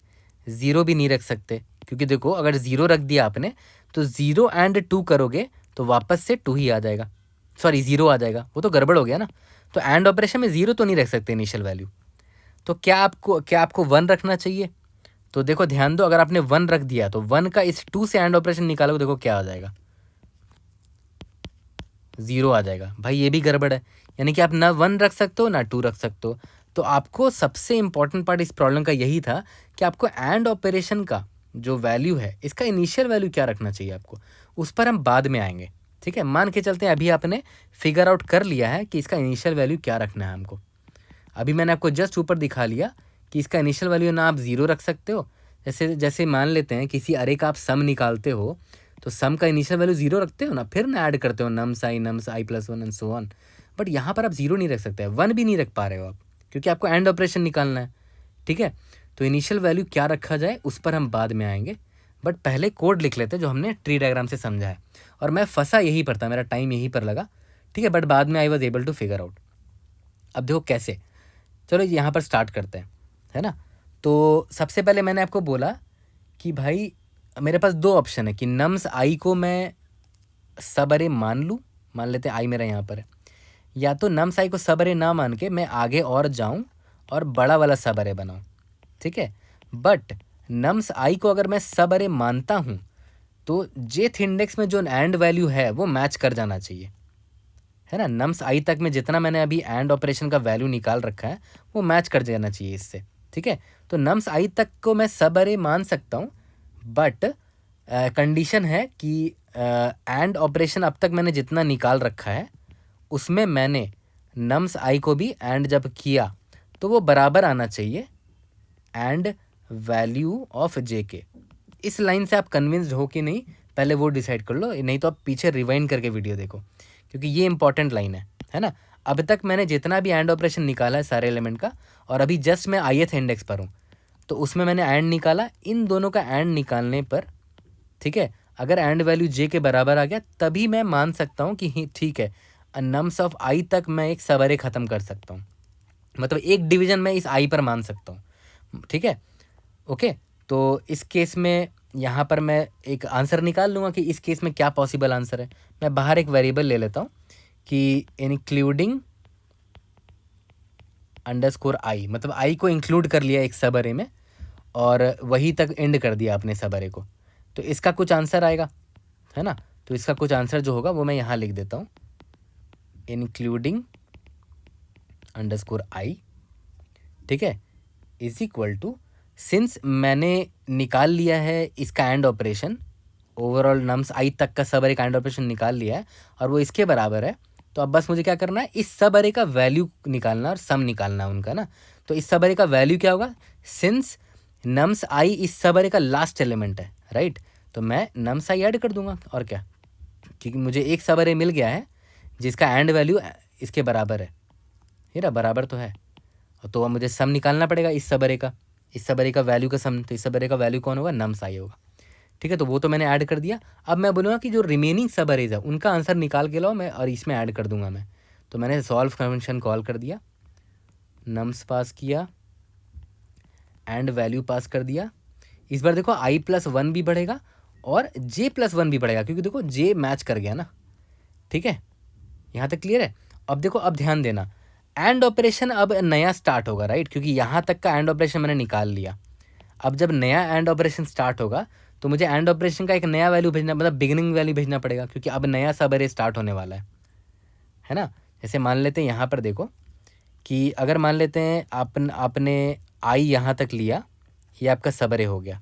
Speaker 1: 0 भी नहीं रख सकते, क्योंकि देखो अगर 0 रख दिया आपने तो 0 एंड 2 करोगे तो वापस से 2 ही आ जाएगा, सॉरी 0 आ जाएगा, वो तो गड़बड़ हो गया ना। तो एंड ऑपरेशन में 0 तो नहीं रख सकते इनिशियल वैल्यू, तो क्या आपको 1 रखना चाहिए। तो देखो ध्यान दो, अगर आपने 1 रख दिया तो 1 का इस 2 से एंड ऑपरेशन निकालोगे, देखो क्या आ जाएगा, 0 आ जाएगा। भाई ये भी गड़बड़ है, यानी कि आप ना 1 रख सकते हो ना 2 रख सकते हो। तो आपको सबसे इंपॉर्टेंट पार्ट इस प्रॉब्लम का यही था कि आपको एंड ऑपरेशन का जो वैल्यू है इसका इनिशियल वैल्यू क्या रखना चाहिए आपको, उस पर हम बाद में आएंगे। ठीक है, मान के चलते हैं अभी आपने फिगर आउट कर लिया है कि इसका इनिशियल वैल्यू क्या रखना है हमको। अभी मैंने आपको जस्ट ऊपर दिखा लिया कि इसका इनिशियल वैल्यू ना आप 0 रख सकते हो, जैसे मान लेते हैं किसी अरे का आप सम निकालते हो, तो सम का इनिशियल वैल्यू 0 रखते हो ना, फिर ना ऐड करते हो nums I plus 1 and so on. But यहाँ पर आप 0 नहीं रख सकते, 1 भी नहीं रख पा रहे हो आप, क्योंकि आपको एंड ऑपरेशन निकालना है। ठीक है, तो इनिशियल वैल्यू क्या रखा जाए उस पर हम बाद में आएंगे, बट पहले कोड लिख लेते हैं जो हमने ट्री डायग्राम से समझा है। और मैं फंसा यहीं पर था, मेरा टाइम यहीं पर लगा। ठीक है, बट बाद में I was able to figure out. अब देखो कैसे, चलो यहाँ पर स्टार्ट करते हैं, है ना। तो सबसे पहले मैंने आपको बोला कि भाई मेरे पास दो ऑप्शन है कि नम्स आई को मैं सब अरे मान लूँ, मान लेते हैं आई मेरा यहाँ पर है, या तो नम्स आई को सब अरे ना मान के मैं आगे और जाऊँ और बड़ा वाला सब अरे बनाऊँ, ठीक है। बट नम्स आई को अगर मैं सब अरे मानता हूँ तो जेथ इंडेक्स में जो एंड वैल्यू है वो मैच कर जाना चाहिए, है ना। नम्स आई तक में जितना मैंने अभी एंड ऑपरेशन का वैल्यू निकाल रखा है वो मैच कर जाना चाहिए इससे, ठीक है। तो नम्स आई तक को मैं सब अरे मान सकता हूँ, बट कंडीशन है कि एंड ऑपरेशन अब तक मैंने जितना निकाल रखा है उसमें मैंने नम्स आई को भी एंड जब किया तो वो बराबर आना चाहिए एंड वैल्यू ऑफ जे के। इस लाइन से आप कन्विंस्ड हो कि नहीं, पहले वो डिसाइड कर लो, नहीं तो आप पीछे रिवाइंड करके वीडियो देखो, क्योंकि ये इंपॉर्टेंट लाइन है ना। अब तक मैंने जितना भी एंड ऑपरेशन निकाला है सारे एलिमेंट का, और अभी जस्ट मैं ith इंडेक्स पर हूँ तो उसमें मैंने एंड निकाला, इन दोनों का एंड निकालने पर, ठीक है, अगर एंड वैल्यू जे के बराबर आ गया तभी मैं मान सकता हूँ कि ठीक है नम्स ऑफ आई तक मैं एक सब अरे ख़त्म कर सकता हूँ, मतलब एक डिवीज़न मैं इस आई पर मान सकता हूँ, ठीक है। ओके, तो इस केस में यहाँ पर मैं एक आंसर निकाल लूँगा कि इस केस में क्या पॉसिबल आंसर है। मैं बाहर एक वेरिएबल ले लेता हूँ कि इंक्लूडिंग अंडरस्कोर आई, मतलब आई को इंक्लूड कर लिया एक सब अरे में और वही तक एंड कर दिया अपने सब अरे को, तो इसका कुछ आंसर आएगा, है ना। तो इसका कुछ आंसर जो होगा वो मैं यहाँ लिख देता हूँ, इंक्लूडिंग अंडरस्कोर आई, ठीक है, इज इक्वल टू, सिंस मैंने निकाल लिया है इसका एंड ऑपरेशन, ओवरऑल नम्स आई तक का सब अरे का एंड ऑपरेशन निकाल लिया है और वो इसके बराबर है, तो अब बस मुझे क्या करना है, इस सब अरे का वैल्यू निकालना और सम निकालना उनका ना। तो इस सब अरे का वैल्यू क्या होगा, सिंस नम्स आई इस सब अरे का लास्ट एलिमेंट है, राइट, तो मैं नम्स आई ऐड कर दूंगा और क्या, क्योंकि मुझे एक सब अरे मिल गया है जिसका एंड वैल्यू इसके बराबर है, ये ना बराबर तो है, तो अब मुझे सम निकालना पड़ेगा इस सब अरे का, इस सब अरे का वैल्यू का सम, तो इस सब अरे का वैल्यू कौन होगा, नम्स आई होगा, ठीक है। तो वो तो मैंने ऐड कर दिया। अब मैं बोलूँगा कि जो रिमेनिंग सब अरेज है उनका आंसर निकाल के लाओ मैं, और इसमें ऐड कर दूंगा मैं। तो मैंने सॉल्व फंक्शन कॉल कर दिया, नम्स पास किया, एंड वैल्यू पास कर दिया। इस बार देखो i+1 भी बढ़ेगा और j+1 भी बढ़ेगा, क्योंकि देखो j मैच कर गया ना, ठीक है, यहाँ तक क्लियर है। अब देखो, अब ध्यान देना, एंड ऑपरेशन अब नया स्टार्ट होगा, राइट, क्योंकि यहाँ तक का एंड ऑपरेशन मैंने निकाल लिया। अब जब नया एंड ऑपरेशन स्टार्ट होगा तो मुझे एंड ऑपरेशन का एक नया वैल्यू भेजना, मतलब बिगिनिंग वैल्यू भेजना पड़ेगा, क्योंकि अब नया सब अरे स्टार्ट होने वाला है ना। जैसे मान लेते हैं यहाँ पर देखो कि अगर मान लेते हैं आपने आई यहाँ तक लिया, ये आपका सब अरे हो गया,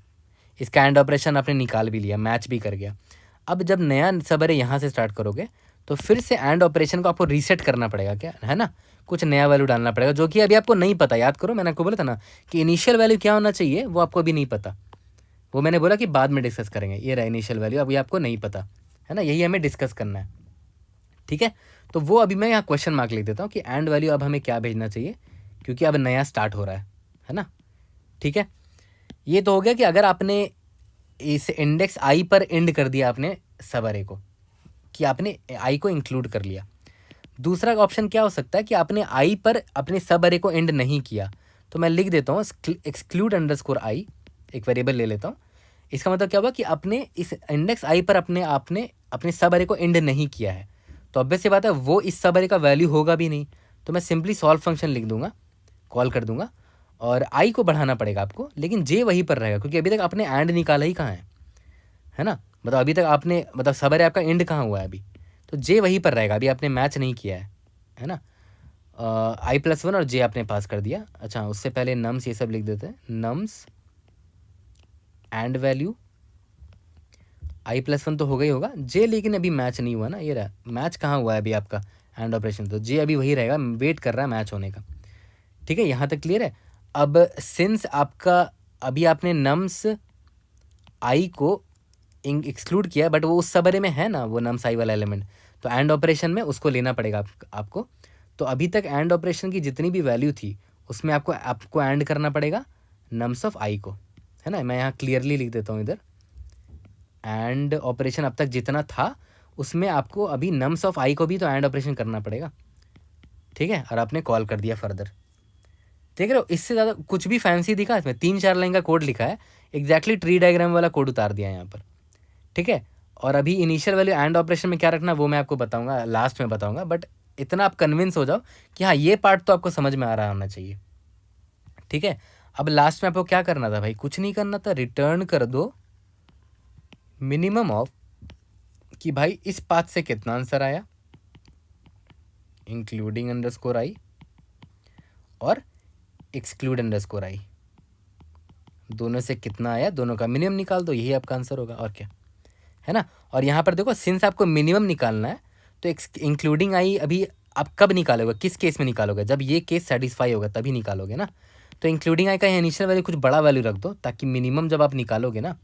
Speaker 1: इसका एंड ऑपरेशन आपने निकाल भी लिया, मैच भी कर गया। अब जब नया सब अरे यहाँ से स्टार्ट करोगे तो फिर से एंड ऑपरेशन को आपको रीसेट करना पड़ेगा, क्या है ना, कुछ नया वैल्यू डालना पड़ेगा, जो कि अभी आपको नहीं पता। याद करो, मैंने आपको बोला था ना कि इनिशियल वैल्यू क्या होना चाहिए, वो आपको अभी नहीं पता, वो मैंने बोला कि बाद में डिस्कस करेंगे। ये रहा इनिशियल वैल्यू, अभी आपको नहीं पता, है ना, यही हमें डिस्कस करना है, ठीक है। तो वो अभी मैं यहाँ क्वेश्चन मार्क लिख देता हूँ कि एंड वैल्यू अब हमें क्या भेजना चाहिए, क्योंकि अब नया स्टार्ट हो रहा है ना, ठीक है। ये तो हो गया कि अगर आपने इस इंडेक्स आई पर एंड कर दिया आपने सब अरे को, कि आपने आई को इंक्लूड कर लिया। दूसरा ऑप्शन क्या हो सकता है कि आपने आई पर अपने सब अरे को एंड नहीं किया, तो मैं लिख देता हूँ एक्सक्लूड अंडरस्कोर आई, एक वेरिएबल ले लेता हूँ। इसका मतलब क्या हुआ कि आपने इस इंडेक्स आई पर अपने सब अरे को एंड नहीं किया है, तो ऑब्वियस सी बात है वो इस सब अरे का वैल्यू होगा भी नहीं, तो मैं सिंपली सॉल्व फंक्शन लिख दूंगा, कॉल कर दूंगा, और आई को बढ़ाना पड़ेगा आपको, लेकिन जे वहीं पर रहेगा, क्योंकि अभी तक आपने एंड निकाला ही कहाँ है ना, मतलब अभी तक आपने, मतलब सब अरे आपका एंड कहाँ हुआ है अभी, तो जे वहीं पर रहेगा, अभी आपने मैच नहीं किया है ना। i+1 और जे आपने पास कर दिया। अच्छा, उससे पहले नम्स ये सब लिख देते हैं, नम्स एंड वैल्यू i+1 तो हो गई होगा, जे लेकिन अभी मैच नहीं हुआ ना, ये रहा मैच कहाँ हुआ है अभी आपका एंड ऑपरेशन, तो जे अभी वही रहेगा, वेट कर रहा है मैच होने का, ठीक है, यहाँ तक क्लियर है। अब सिंस आपका अभी आपने नम्स आई को एक्सक्लूड किया, बट वो उस सब अरे में है ना, वो नम्स आई वाला एलिमेंट, तो एंड ऑपरेशन में उसको लेना पड़ेगा आपको। तो अभी तक एंड ऑपरेशन की जितनी भी वैल्यू थी उसमें आपको एंड करना पड़ेगा नम्स ऑफ आई को, है ना। मैं यहाँ क्लियरली लिख देता हूँ इधर, एंड ऑपरेशन अब तक जितना था उसमें आपको अभी नम्स ऑफ आई को भी तो एंड ऑपरेशन करना पड़ेगा, ठीक है, और आपने कॉल कर दिया फर्दर, देख रहे हो, इससे ज़्यादा कुछ भी फैंसी दिखा इसमें, 3-4 लाइन का कोड लिखा है, एग्जैक्टली ट्री डायग्राम वाला कोड उतार दिया यहाँ पर, ठीक है। और अभी इनिशियल वैल्यू एंड ऑपरेशन में क्या रखना वो मैं आपको बताऊंगा, लास्ट में बताऊंगा, बट इतना आप कन्विंस हो जाओ कि हाँ ये पार्ट तो आपको समझ में आ रहा होना चाहिए, ठीक है। अब लास्ट में आपको क्या करना था भाई, कुछ नहीं करना था, रिटर्न कर दो मिनिमम ऑफ कि भाई इस पाथ से कितना आंसर आया, इंक्लूडिंग अंडरस्कोर आई और एक्सक्लूड अंडरस्कोर आई, दोनों से कितना आया, दोनों का मिनिमम निकाल दो, यही आपका आंसर होगा, और क्या है ना। और यहाँ पर देखो सिंस आपको मिनिमम निकालना है तो इंक्लूडिंग आई अभी आप कब निकालोगे, किस केस में निकालोगे, जब ये केस सेटिस्फाई होगा तभी निकालोगे ना। तो इंक्लूडिंग आई का इनिशियल वैल्यू कुछ बड़ा वैल्यू रख दो ताकि मिनिमम जब आप निकालोगे ना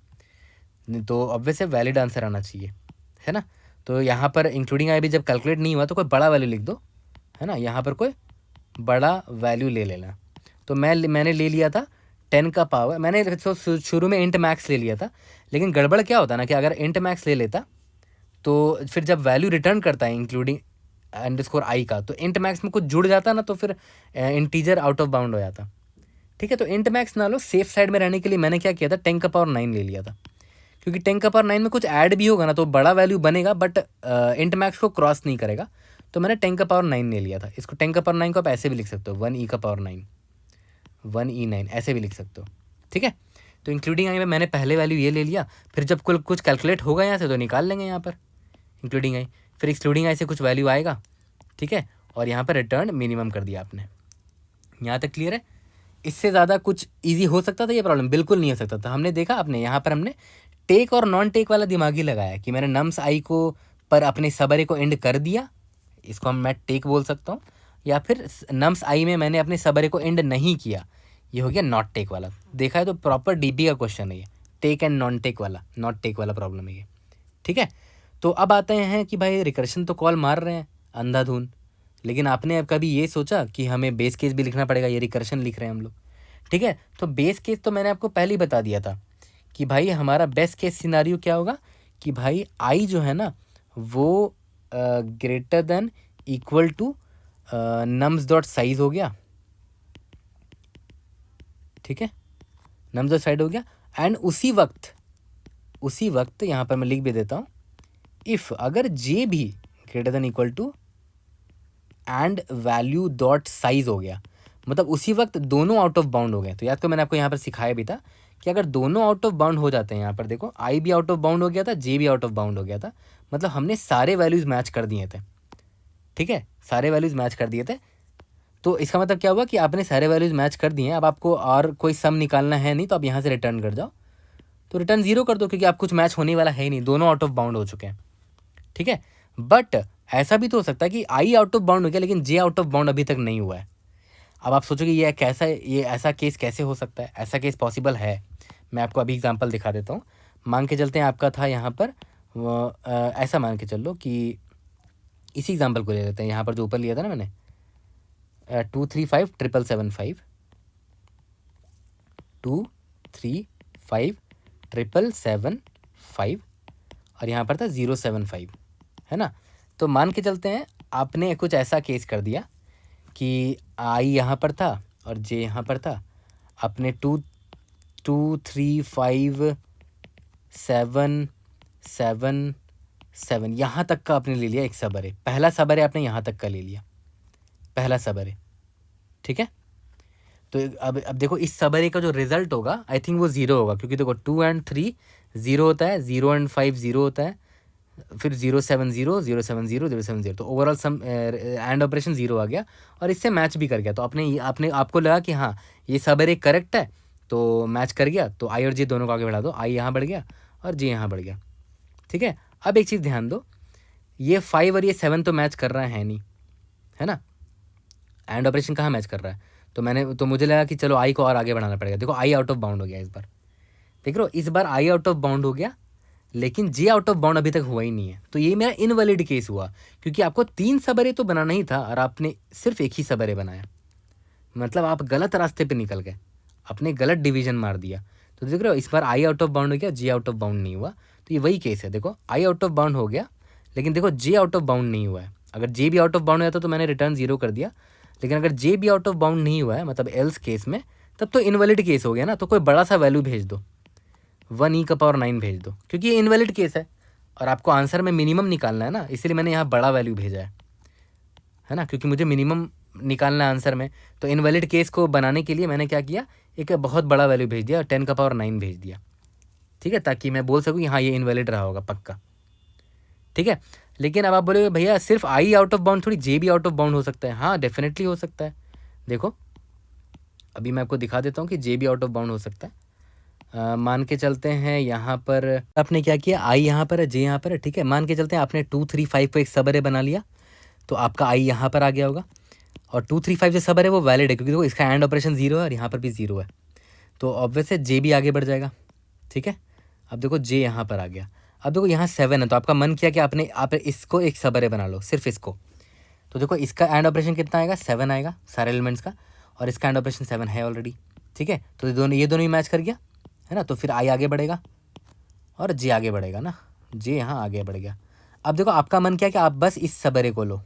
Speaker 1: तो ऑब्वियस है वैलिड आंसर आना चाहिए, है ना। तो यहाँ पर इंक्लूडिंग आई भी जब कैलकुलेट नहीं हुआ तो कोई बड़ा वैल्यू लिख दो, है ना, यहाँ पर कोई बड़ा वैल्यू ले लेना। तो मैंने ले लिया था 10 का पावर, मैंने शुरू में इंट मैक्स ले लिया था, लेकिन गड़बड़ क्या होता ना कि अगर इंट मैक्स ले लेता तो फिर जब वैल्यू रिटर्न करता है इंक्लूडिंग अंडरस्कोर आई का तो इंट मैक्स में कुछ जुड़ जाता ना, तो फिर इंटीजर आउट ऑफ बाउंड हो जाता, ठीक है। तो इंट मैक्स ना लो, सेफ साइड में रहने के लिए मैंने क्या किया था 10 का पावर 9 ले लिया था, क्योंकि 10 का पावर 9 में कुछ ऐड भी होगा ना तो बड़ा वैल्यू बनेगा बट इंट मैक्स को क्रॉस नहीं करेगा, तो मैंने 10 का पावर 9 ले लिया था। इसको 10 का पावर 9 को आप ऐसे भी लिख सकते हो 1e का पावर 9, 1e9 ऐसे भी लिख सकते हो, ठीक है। तो इंक्लूडिंग आई में मैंने पहले वैल्यू ये ले लिया, फिर जब कुछ कैलकुलेट होगा यहाँ से तो निकाल लेंगे यहाँ पर इंक्लूडिंग आई, फिर एक्सक्लूडिंग आई से कुछ वैल्यू आएगा, ठीक है। और यहाँ पर रिटर्न मिनिमम कर दिया आपने। यहाँ तक क्लियर है। इससे ज़्यादा कुछ ईजी हो सकता था ये प्रॉब्लम, बिल्कुल नहीं हो सकता था। हमने देखा अपने यहाँ पर हमने टेक और नॉन टेक वाला दिमाग ही लगाया कि मैंने नम्स आई को पर अपने सबरे को एंड कर दिया, इसको मैं टेक बोल सकता हूँ, या फिर नम्स आई में मैंने अपने सबरे को एंड नहीं किया, ये हो गया नॉट टेक वाला। देखा है तो प्रॉपर डीपी का क्वेश्चन है ये, टेक एंड नॉन टेक वाला, नॉट टेक वाला प्रॉब्लम है ये, ठीक है। तो अब आते हैं कि भाई रिकर्शन तो कॉल मार रहे हैं अंधाधुन, लेकिन आपने अब कभी ये सोचा कि हमें बेस केस भी लिखना पड़ेगा, ये रिकर्शन लिख रहे हैं हम लोग, ठीक है। तो बेस केस तो मैंने आपको पहले ही बता दिया था कि भाई हमारा बेस्ट केस सिनारियो क्या होगा कि भाई आई जो है ना वो greater than equal to nums dot size हो गया, ठीक है, नम्स डॉट साइज हो गया। एंड उसी वक्त यहाँ पर मैं लिख भी देता हूँ, इफ़ अगर जे भी greater than equal to and value dot size हो गया, मतलब उसी वक्त दोनों आउट ऑफ बाउंड हो गए। तो याद करो मैंने आपको यहाँ पर सिखाया भी था कि अगर दोनों आउट ऑफ बाउंड हो जाते हैं, यहाँ पर देखो आई भी आउट ऑफ बाउंड हो गया था, जे भी आउट ऑफ बाउंड हो गया था, मतलब हमने सारे वैल्यूज़ मैच कर दिए थे, ठीक है, सारे वैल्यूज़ मैच कर दिए थे। तो इसका मतलब क्या हुआ कि आपने सारे वैल्यूज़ मैच कर दिए हैं, अब आपको और कोई सम निकालना है नहीं, तो आप यहाँ से रिटर्न कर जाओ, तो रिटर्न 0 कर दो, क्योंकि आप कुछ मैच होने वाला है ही नहीं, दोनों आउट ऑफ बाउंड हो चुके हैं, ठीक है। बट ऐसा भी तो हो सकता है कि आई आउट ऑफ बाउंड हो गया लेकिन जे आउट ऑफ बाउंड अभी तक नहीं हुआ है। अब आप सोचोगे ये ऐसा केस कैसे हो सकता है, ऐसा केस पॉसिबल है। मैं आपको अभी एग्जांपल दिखा देता हूँ। मान के चलते हैं आपका था यहाँ पर ऐसा मान के चल लो कि इसी एग्जांपल को ले लेते हैं, यहाँ पर जो ऊपर लिया था ना मैंने 235,775 235,775 और यहाँ पर था 075, है ना। तो मान के चलते हैं आपने कुछ ऐसा केस कर दिया कि आई यहाँ पर था और जे यहाँ पर था, आपने 235,777 यहाँ तक का आपने ले लिया एक सबरे, पहला सबरे आपने यहाँ तक का ले लिया, पहला सबरे, ठीक है। तो अब देखो इस सबरे का जो रिजल्ट होगा आई थिंक वो 0 होगा, क्योंकि देखो 2 and 3 0 होता है, 0 and 5 0 होता है, फिर 070 070 070, तो ओवरऑल सम एंड ऑपरेशन 0 आ गया और इससे मैच भी कर गया। तो आपको लगा कि हाँ ये सबरे करेक्ट है, तो मैच कर गया, तो आई और जे दोनों को आगे बढ़ा दो, आई यहाँ बढ़ गया और जे यहाँ बढ़ गया, ठीक है। अब एक चीज़ ध्यान दो, ये 5 और ये 7 तो मैच कर रहा है नहीं, है ना, एंड ऑपरेशन कहाँ मैच कर रहा है, तो मुझे लगा कि चलो आई को और आगे बढ़ाना पड़ेगा। देखो आई आउट ऑफ बाउंड हो गया इस बार, देख रहे हो, इस बार आई आउट ऑफ बाउंड हो गया लेकिन जे आउट ऑफ बाउंड अभी तक हुआ ही नहीं है, तो ये मेरा इनवैलिड केस हुआ, क्योंकि आपको 3 सबरे तो बनाना ही था और आपने सिर्फ एक ही सबरे बनाया, मतलब आप गलत रास्ते पे निकल गए, आपने गलत डिवीजन मार दिया। तो देख रहे हो इस बार आई आउट ऑफ बाउंड हो गया, जे आउट ऑफ बाउंड नहीं हुआ, तो ये वही केस है। देखो आई आउट ऑफ बाउंड हो गया लेकिन देखो जे आउट ऑफ बाउंड नहीं हुआ है। अगर जे भी आउट ऑफ बाउंड हुआ था तो मैंने रिटर्न 0 कर दिया, लेकिन अगर जे भी आउट ऑफ बाउंड नहीं हुआ है मतलब एल्स केस में, तब तो इनवैलिड केस हो गया ना, तो कोई बड़ा सा वैल्यू भेज दो, 1e⁻9 भेज दो, क्योंकि ये इनवैलिड केस है और आपको आंसर में मिनिमम निकालना है ना, इसलिए मैंने यहाँ बड़ा वैल्यू भेजा है ना, क्योंकि मुझे मिनिमम निकालना है आंसर में। तो इनवैलिड केस को बनाने के लिए मैंने क्या किया, एक बहुत बड़ा वैल्यू भेज दिया, 10⁻9 भेज दिया, ठीक है, ताकि मैं बोल सकूँ कि हाँ ये इनवैलिड रहा होगा पक्का, ठीक है। लेकिन अब आप बोलोगे भैया सिर्फ आई आउट ऑफ बाउंड थोड़ी जे भी आउट ऑफ बाउंड हो सकता है। हाँ डेफिनेटली हो सकता है। देखो अभी मैं आपको दिखा देता हूँ कि जे भी आउट ऑफ बाउंड हो सकता है। मान के चलते हैं यहाँ पर आपने क्या किया, आई यहाँ पर है, जे यहाँ पर है, ठीक है। मान के चलते हैं आपने 2 3 5 को एक सब अरे बना लिया, तो आपका आई यहाँ पर आ गया होगा, और 2 3 5 जो सब अरे वो वैलिड है, क्योंकि देखो इसका एंड ऑपरेशन 0 है और यहाँ पर भी 0 है, तो ऑब्वियस है जे भी आगे बढ़ जाएगा, ठीक है। अब देखो जे यहाँ पर आ गया। अब देखो यहाँ 7 है, तो आपका मन किया कि आप इसको एक सब अरे बना लो, सिर्फ इसको। तो देखो इसका एंड ऑपरेशन कितना आएगा, 7 आएगा सारे एलिमेंट्स का, और इसका एंड ऑपरेशन 7 है ऑलरेडी, ठीक है। तो ये दोनों ही मैच कर गया है ना, तो फिर आई आगे बढ़ेगा और जे आगे बढ़ेगा ना, जे यहाँ आगे बढ़ गया। अब देखो आपका मन क्या है कि आप बस इस सब अरे को लो,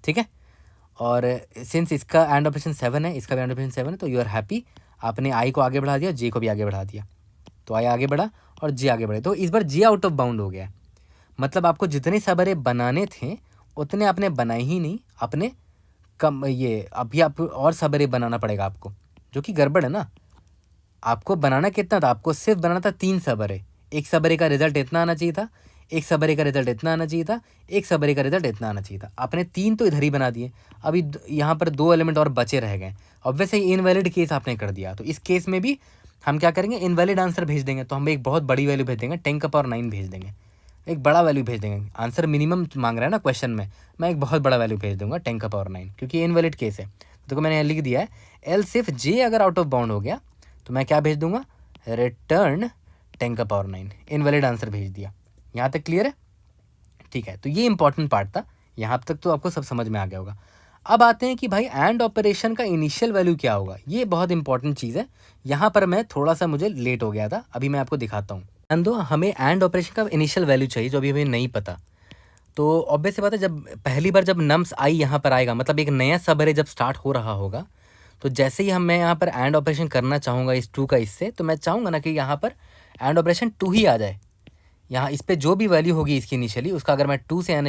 Speaker 1: ठीक है। और सिंस इसका एंड ऑपरेशन 7 है, इसका भी एंड ऑपरेशन 7 है, तो यू आर हैप्पी, आपने आई को आगे बढ़ा दिया, जे को भी आगे बढ़ा दिया, तो आई आगे बढ़ा और जे आगे बढ़े, तो इस बार जे आउट ऑफ बाउंड हो गया। मतलब आपको जितने सबरे बनाने थे उतने आपने बनाए ही नहीं, अपने कम ये अभी आप और सबरे बनाना पड़ेगा आपको, जो कि गड़बड़ है ना। आपको बनाना कितना था, आपको सिर्फ बनाना था 3 सबरे, एक सबरे का रिजल्ट इतना आना चाहिए था, एक सबरे का रिजल्ट इतना आना चाहिए था, एक सबरे का रिजल्ट इतना आना चाहिए था। आपने 3 तो इधर ही बना दिए, अभी यहाँ पर 2 एलिमेंट और बचे रह गए, ऑब्वियसली इनवैलिड केस आपने कर दिया। तो इस केस में भी हम क्या करेंगे, इनवैलिड आंसर भेज देंगे, तो हम एक बहुत बड़ी वैल्यू भेज देंगे, 10⁻9 भेज देंगे, एक बड़ा वैल्यू भेज देंगे। आंसर मिनिमम मांग रहा है ना क्वेश्चन में, मैं एक बहुत बड़ा वैल्यू भेज दूंगा 10⁻9, क्योंकि इनवैलिड केस है। देखो मैंने यहाँ लिख दिया है, एल सिर्फ जे अगर आउट ऑफ बाउंड हो गया तो मैं क्या भेज दूंगा, रिटर्न 10⁻9, इनवैलिड आंसर भेज दिया। यहाँ तक क्लियर है, ठीक है। तो ये इंपॉर्टेंट पार्ट था, यहाँ तक तो आपको सब समझ में आ गया होगा। अब आते हैं कि भाई एंड ऑपरेशन का इनिशियल वैल्यू क्या होगा, ये बहुत इंपॉर्टेंट चीज़ है। यहाँ पर मैं थोड़ा सा मुझे लेट हो गया था, अभी मैं आपको दिखाता हूँ। ध्यान दो, हमें एंड ऑपरेशन का इनिशियल वैल्यू चाहिए, जो अभी हमें नहीं पता। तो ऑब्वियस सी बात है, जब पहली बार जब नम्स आई यहाँ पर आएगा, मतलब एक नया सब अरे जब स्टार्ट हो रहा होगा, तो जैसे ही मैं यहाँ पर एंड ऑपरेशन करना चाहूँगा इस 2 का इससे, तो मैं चाहूँगा ना कि यहाँ पर एंड ऑपरेशन 2 ही आ जाए। यहाँ इस पर जो भी वैल्यू होगी इसकी इनिशियली, उसका अगर मैं 2 से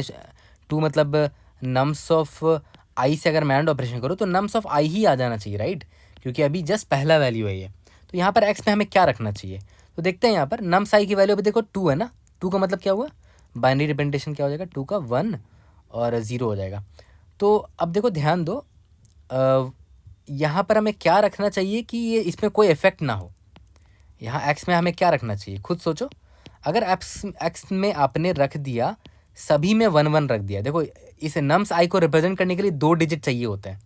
Speaker 1: 2 मतलब नम्स ऑफ आई से अगर मैं एंड ऑपरेशन करूँ, तो नम्स ऑफ आई ही आ जाना चाहिए, राइट, क्योंकि अभी जस्ट पहला वैल्यू है ये। तो यहाँ पर एक्स में हमें क्या रखना चाहिए, तो देखते हैं यहाँ पर नम्स आई की वैल्यू अभी देखो 2 है ना, 2 का मतलब क्या हुआ, बाइनरी रिप्रेजेंटेशन क्या हो जाएगा, 2 का 1 और 0 हो जाएगा। तो अब देखो ध्यान दो, यहाँ पर हमें क्या रखना चाहिए कि ये इसमें कोई इफेक्ट ना हो। यहाँ एक्स में हमें क्या रखना चाहिए, खुद सोचो। अगर एक्स में आपने रख दिया, सभी में 1 1 रख दिया, देखो इस नम्स आई को रिप्रेजेंट करने के लिए 2 डिजिट चाहिए होते हैं,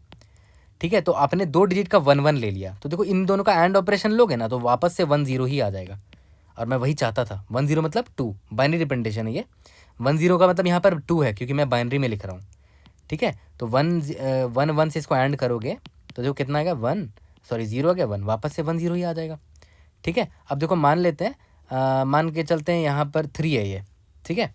Speaker 1: ठीक है। तो आपने 2 डिजिट का 1 1 ले लिया, तो देखो इन दोनों का एंड ऑपरेशन लोगे ना, तो वापस से 1 0 ही आ जाएगा। और मैं वही चाहता था, 1 0 मतलब 2, बाइनरी रिप्रेजेंटेशन है ये। 1 0 का मतलब यहाँ पर 2 है, क्योंकि मैं बाइनरी में लिख रहा हूँ, ठीक है। तो 1 1 से इसको एंड करोगे तो देखो कितना आएगा, 0 आ गया, 1 वापस से 1 0 ही आ जाएगा, ठीक है। अब देखो मान लेते हैं, मान के चलते हैं यहाँ पर 3 है ये, ठीक है।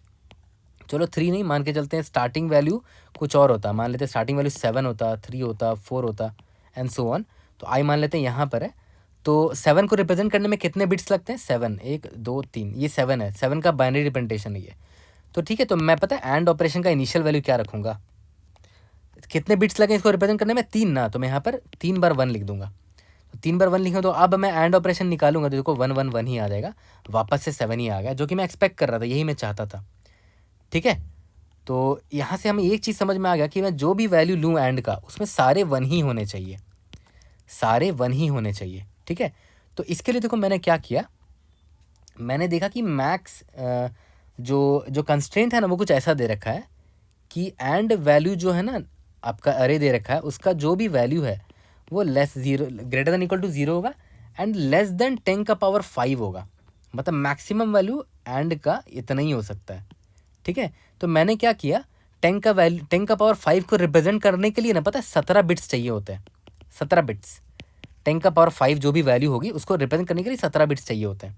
Speaker 1: चलो 3 नहीं, मान के चलते हैं स्टार्टिंग वैल्यू कुछ और होता, मान लेते हैं स्टार्टिंग वैल्यू 7 होता, 3 होता, 4 होता एंड सो ऑन। तो आई मान लेते हैं यहाँ पर है, तो 7 को रिप्रेजेंट करने में कितने बिट्स लगते हैं, 7, 1 2 3, ये 7 है, 7 का बाइनरी रिप्रेजेंटेशन है ये। तो ठीक है, तो मैं पता है एंड ऑपरेशन का इनिशियल वैल्यू क्या रखूँगा, कितने बिट्स लगे इसको रिप्रेजेंट करने में, 3 ना, तो मैं यहाँ पर 3 बार 1 लिख दूंगा। तो 3 बार 1 लिखूँ, तो अब मैं एंड ऑपरेशन निकालूंगा, तो देखो 1 1 1 ही आ जाएगा, वापस से 7 ही आ गया, जो कि मैं एक्सपेक्ट कर रहा था, यही मैं चाहता था, ठीक है। तो यहाँ से हमें एक चीज़ समझ में आ गया कि मैं जो भी वैल्यू लूँ एंड का, उसमें सारे 1 ही होने चाहिए, सारे 1 ही होने चाहिए, ठीक है। तो इसके लिए देखो मैंने क्या किया, मैंने देखा कि मैक्स जो कंस्ट्रेंट है ना, वो कुछ ऐसा दे रखा है कि एंड वैल्यू जो है ना, आपका अरे दे रखा है, उसका जो भी वैल्यू है वो ग्रेटर देन इक्वल टू 0 होगा एंड लेस देन 10⁻5 होगा। मतलब मैक्सिमम वैल्यू एंड का इतना ही हो सकता है, ठीक है। तो मैंने क्या किया, 10⁻5 को रिप्रेजेंट करने के लिए ना, पता है 17 बिट्स चाहिए होते हैं, 17 बिट्स। 10⁻5 जो भी वैल्यू होगी उसको रिप्रेजेंट करने के लिए 17 बिट्स चाहिए होते हैं,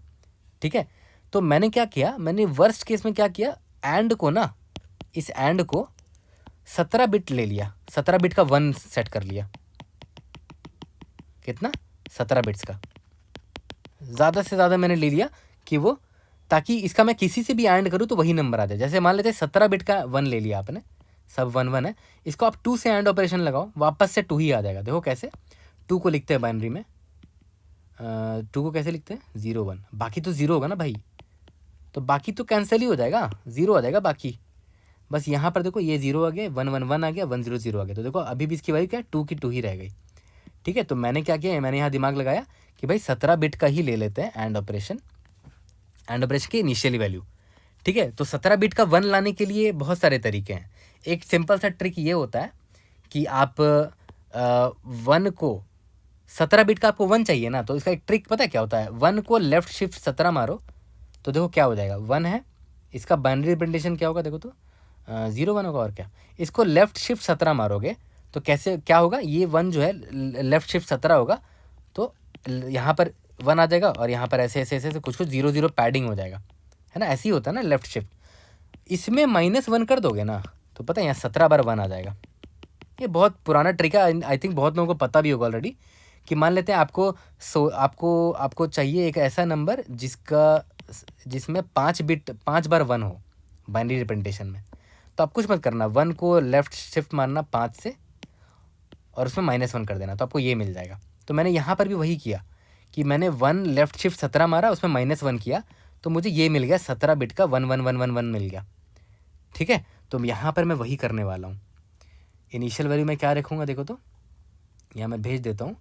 Speaker 1: ठीक है। तो मैंने क्या किया, मैंने वर्स्ट केस में क्या किया, एंड को ना, इस एंड को 17 बिट ले लिया, 17 बिट का 1 सेट कर लिया, कितना, 17 बिट्स का, ज़्यादा से ज़्यादा मैंने ले लिया, कि वो, ताकि इसका मैं किसी से भी एंड करूँ तो वही नंबर आ जाए। जैसे मान लेते हैं 17 बिट का 1 ले लिया आपने, सब 1 1 है, इसको आप 2 से एंड ऑपरेशन लगाओ, वापस से 2 ही आ जाएगा। देखो कैसे, 2 को लिखते हैं बाइनरी में, 2 को कैसे लिखते हैं 0 1, बाकी तो 0 होगा ना भाई, तो बाकी तो कैंसिल ही हो जाएगा, 0 आ जाएगा बाकी। बस यहाँ पर देखो ये 0 आ गया, 1 1 1 आ गया, 1 0 0 आ गया, तो देखो अभी भी इसकी वैल्यू क्या है, 2 की 2 ही रह गई। ठीक है, तो मैंने क्या किया, मैंने यहाँ दिमाग लगाया कि भाई 17 बिट का ही ले लेते हैं एंड ऑपरेशन की इनिशियली वैल्यू। ठीक है, तो 17 बिट का 1 लाने के लिए बहुत सारे तरीके हैं। एक सिंपल सा ट्रिक ये होता है कि आप 1 को 17 बिट का आपको 1 चाहिए ना, तो इसका एक ट्रिक पता है क्या होता है, 1 को लेफ्ट शिफ्ट 17 मारो तो देखो क्या हो जाएगा, 1 है, इसका बाइनरी रिप्रेजेंटेशन क्या होगा देखो तो 0 1 होगा, और क्या, इसको लेफ्ट शिफ्ट 17 मारोगे तो कैसे क्या होगा, ये 1 जो है लेफ्ट शिफ्ट 17 होगा, तो यहाँ पर 1 आ जाएगा और यहाँ पर ऐसे ऐसे ऐसे कुछ कुछ 0 0 पैडिंग हो जाएगा, है ना, ऐसे ही होता है ना लेफ्ट शिफ्ट। इसमें -1 कर दोगे ना तो पता है यहाँ 17 बार 1 आ जाएगा। ये बहुत पुराना ट्रिक है, आई थिंक बहुत लोगों को पता भी होगा ऑलरेडी, कि मान लेते हैं आपको चाहिए एक ऐसा नंबर जिसमें 5 बार 1 हो बाइनरी रिप्रेजेंटेशन में, तो आप कुछ मत करना, 1 को लेफ्ट शिफ्ट मारना 5 से और उसमें -1 कर देना, तो आपको ये मिल जाएगा। तो मैंने यहाँ पर भी वही किया कि मैंने 1 लेफ्ट शिफ्ट 17 मारा, उसमें -1 किया, तो मुझे ये मिल गया 17 बिट का 1 1 1 1 1 मिल गया। ठीक है, तो यहाँ पर मैं वही करने वाला हूँ। इनिशियल वैल्यू मैं क्या रखूँगा देखो तो, यहाँ मैं भेज देता हूँ,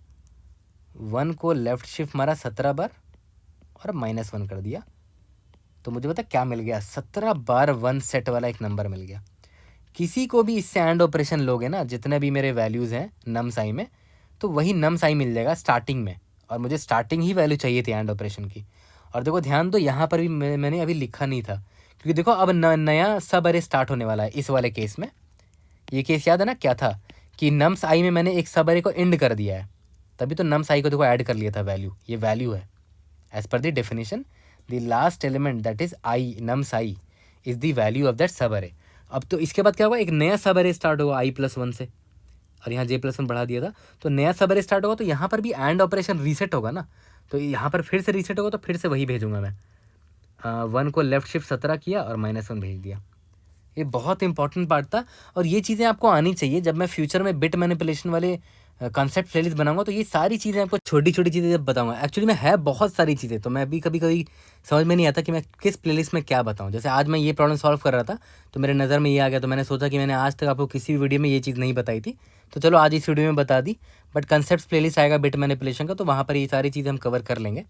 Speaker 1: 1 को लेफ्ट शिफ्ट मारा 17 बार और -1 कर दिया, तो मुझे पता क्या मिल गया, 17 बार 1 सेट वाला एक नंबर मिल गया। किसी को भी इससे एंड ऑपरेशन लोगे ना, जितने भी मेरे वैल्यूज़ हैं नम्स आई में, तो वही नम्स आई मिल जाएगा स्टार्टिंग में, और मुझे स्टार्टिंग ही वैल्यू चाहिए थी एंड ऑपरेशन की। और देखो ध्यान दो, यहाँ पर भी मैंने अभी लिखा नहीं था, क्योंकि देखो अब नया सब अरे स्टार्ट होने वाला है इस वाले केस में। ये केस याद है ना क्या था, कि नम्स आई में मैंने एक सब अरे को एंड कर दिया है, तभी तो नम्स आई को देखो ऐड कर लिया था वैल्यू, ये वैल्यू है एज पर the definition, the last element that is i, nums i is the value of that sub array. अब तो इसके बाद क्या होगा, एक नया सब अरे स्टार्ट होगा i+1 से, और यहाँ j+1 बढ़ा दिया था, तो नया सब अरे स्टार्ट होगा, तो यहाँ पर भी एंड ऑपरेशन रीसेट होगा ना, तो यहाँ पर फिर से रीसेट होगा, तो फिर से वही भेजूंगा मैं, 1 को लेफ्ट शिफ्ट 17 किया और -1 भेज दिया। ये बहुत इंपॉर्टेंट पार्ट था, और ये चीज़ें आपको आनी चाहिए। जब मैं फ्यूचर में बिट मैनिपुलेशन वाले कॉन्सेप्ट प्लेलिस्ट बनाऊंगा, तो ये सारी चीज़ें आपको, छोटी छोटी चीज़ें जब बताऊंगा, एक्चुअली में है बहुत सारी चीज़ें, तो मैं अभी कभी कभी समझ में नहीं आता कि मैं किस प्लेलिस्ट में क्या बताऊं। जैसे आज मैं ये प्रॉब्लम सॉल्व कर रहा था, तो मेरे नज़र में ये आ गया, तो मैंने सोचा कि मैंने आज तक आपको किसी भी वीडियो में ये चीज़ नहीं बताई थी, तो चलो आज इस वीडियो में बता दी। बट कंसेप्ट प्लेलिस्ट आएगा बिट मैनिपुलेशन का, तो वहाँ पर ये सारी चीज़ें हम कवर कर लेंगे।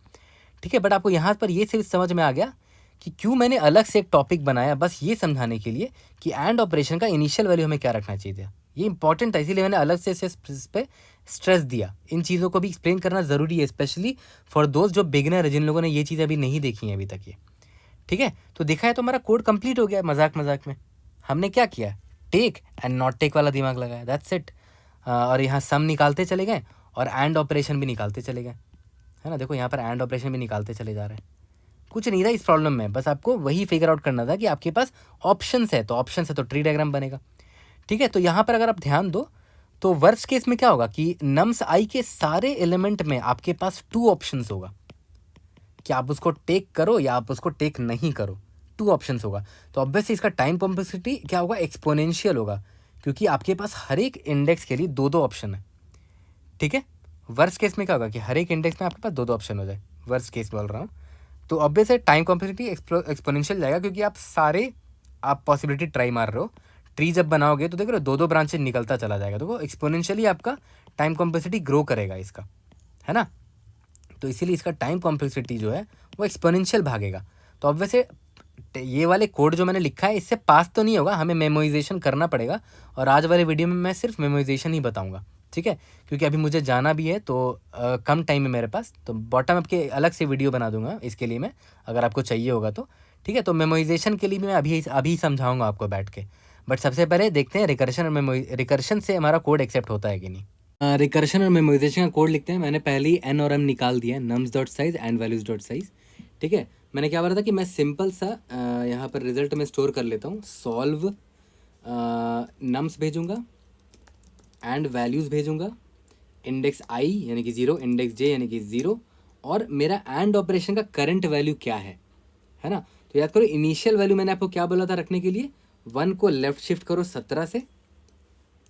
Speaker 1: ठीक है, बट आपको यहाँ पर ये सिर्फ समझ में आ गया कि क्यों मैंने अलग से एक टॉपिक बनाया, बस ये समझाने के लिए कि एंड ऑपरेशन का इनिशियल वैल्यू हमें क्या रखना चाहिए था। ये इंपॉर्टेंट है, इसीलिए मैंने अलग से इस पे स्ट्रेस दिया। इन चीज़ों को भी एक्सप्लेन करना ज़रूरी है, स्पेशली फॉर दोस्त जो बिगिनर है, जिन लोगों ने ये चीज़ें अभी नहीं देखी हैं अभी तक ये। ठीक है, तो देखा है, तो हमारा कोड कंप्लीट हो गया। मजाक मजाक में हमने क्या किया, टेक एंड नॉट टेक वाला दिमाग लगाया, दैट्स इट। और यहाँ सम निकालते चले गए और एंड ऑपरेशन भी निकालते चले गए, है ना। देखो यहाँ पर एंड ऑपरेशन भी निकालते चले जा रहे हैं। कुछ नहीं था इस प्रॉब्लम में, बस आपको वही फिगर आउट करना था कि आपके पास ऑप्शंस है, तो ऑप्शंस है तो ट्री डायग्राम बनेगा। ठीक है, तो यहाँ पर अगर आप ध्यान दो, तो वर्स्ट केस में क्या होगा कि नम्स आई के सारे एलिमेंट में आपके पास 2 ऑप्शंस होगा, कि आप उसको टेक करो या आप उसको टेक नहीं करो, 2 ऑप्शंस होगा। तो ऑब्वियसली इसका टाइम कॉम्प्लेक्सिटी क्या होगा, एक्सपोनेंशियल होगा, क्योंकि आपके पास हर एक इंडेक्स के लिए 2 ऑप्शन है। ठीक है, वर्स्ट केस में क्या होगा कि हर एक इंडेक्स में आपके पास 2 ऑप्शन हो जाए, वर्स्ट केस बोल रहा हूँ। तो ऑब्वियस है टाइम कॉम्प्लेक्सिटी एक्सपोनेंशियल जाएगा, क्योंकि आप पॉसिबिलिटी ट्राई मार रहे हो। ट्री जब बनाओगे तो देख रहे हो 2 ब्रांचेज निकलता चला जाएगा, तो वो एक्सपोनेंशियली आपका टाइम कॉम्प्लेक्सिटी ग्रो करेगा इसका, है ना। तो इसीलिए इसका टाइम कॉम्प्लेक्सिटी जो है वो एक्सपोनेंशियल भागेगा। तो ऑब्वियस ये वाले कोड जो मैंने लिखा है इससे पास तो नहीं होगा, हमें मेमोराइजेशन करना पड़ेगा, और आज वाले वीडियो में मैं सिर्फ मेमोराइजेशन ही बताऊँगा। ठीक है, क्योंकि अभी मुझे जाना भी है, तो कम टाइम है मेरे पास, तो बॉटम अप के अलग से वीडियो बना दूंगा इसके लिए मैं, अगर आपको चाहिए होगा तो। ठीक है, तो मेमोराइजेशन के लिए भी मैं अभी समझाऊंगा आपको बैठ के। बट सबसे पहले देखते हैं रिकर्शन और रिकर्शन से हमारा कोड एक्सेप्ट होता है कि नहीं। रिकर्शन और मेमोराइजेशन का कोड लिखते हैं। मैंने पहले ही एन और एम निकाल दिया है, nums dot size and values dot size. ठीक है, मैंने क्या बोला था कि मैं सिंपल सा यहाँ पर रिजल्ट में स्टोर कर लेता हूँ, सॉल्व नम्स भेजूँगा एंड वैल्यूज़ भेजूँगा, इंडेक्स आई यानी कि 0, इंडेक्स जे यानी कि 0, और मेरा एंड ऑपरेशन का करंट वैल्यू क्या है है ना। तो याद करो इनिशियल वैल्यू मैंने आपको क्या बोला था रखने के लिए, 1 को लेफ्ट शिफ्ट करो 17 से,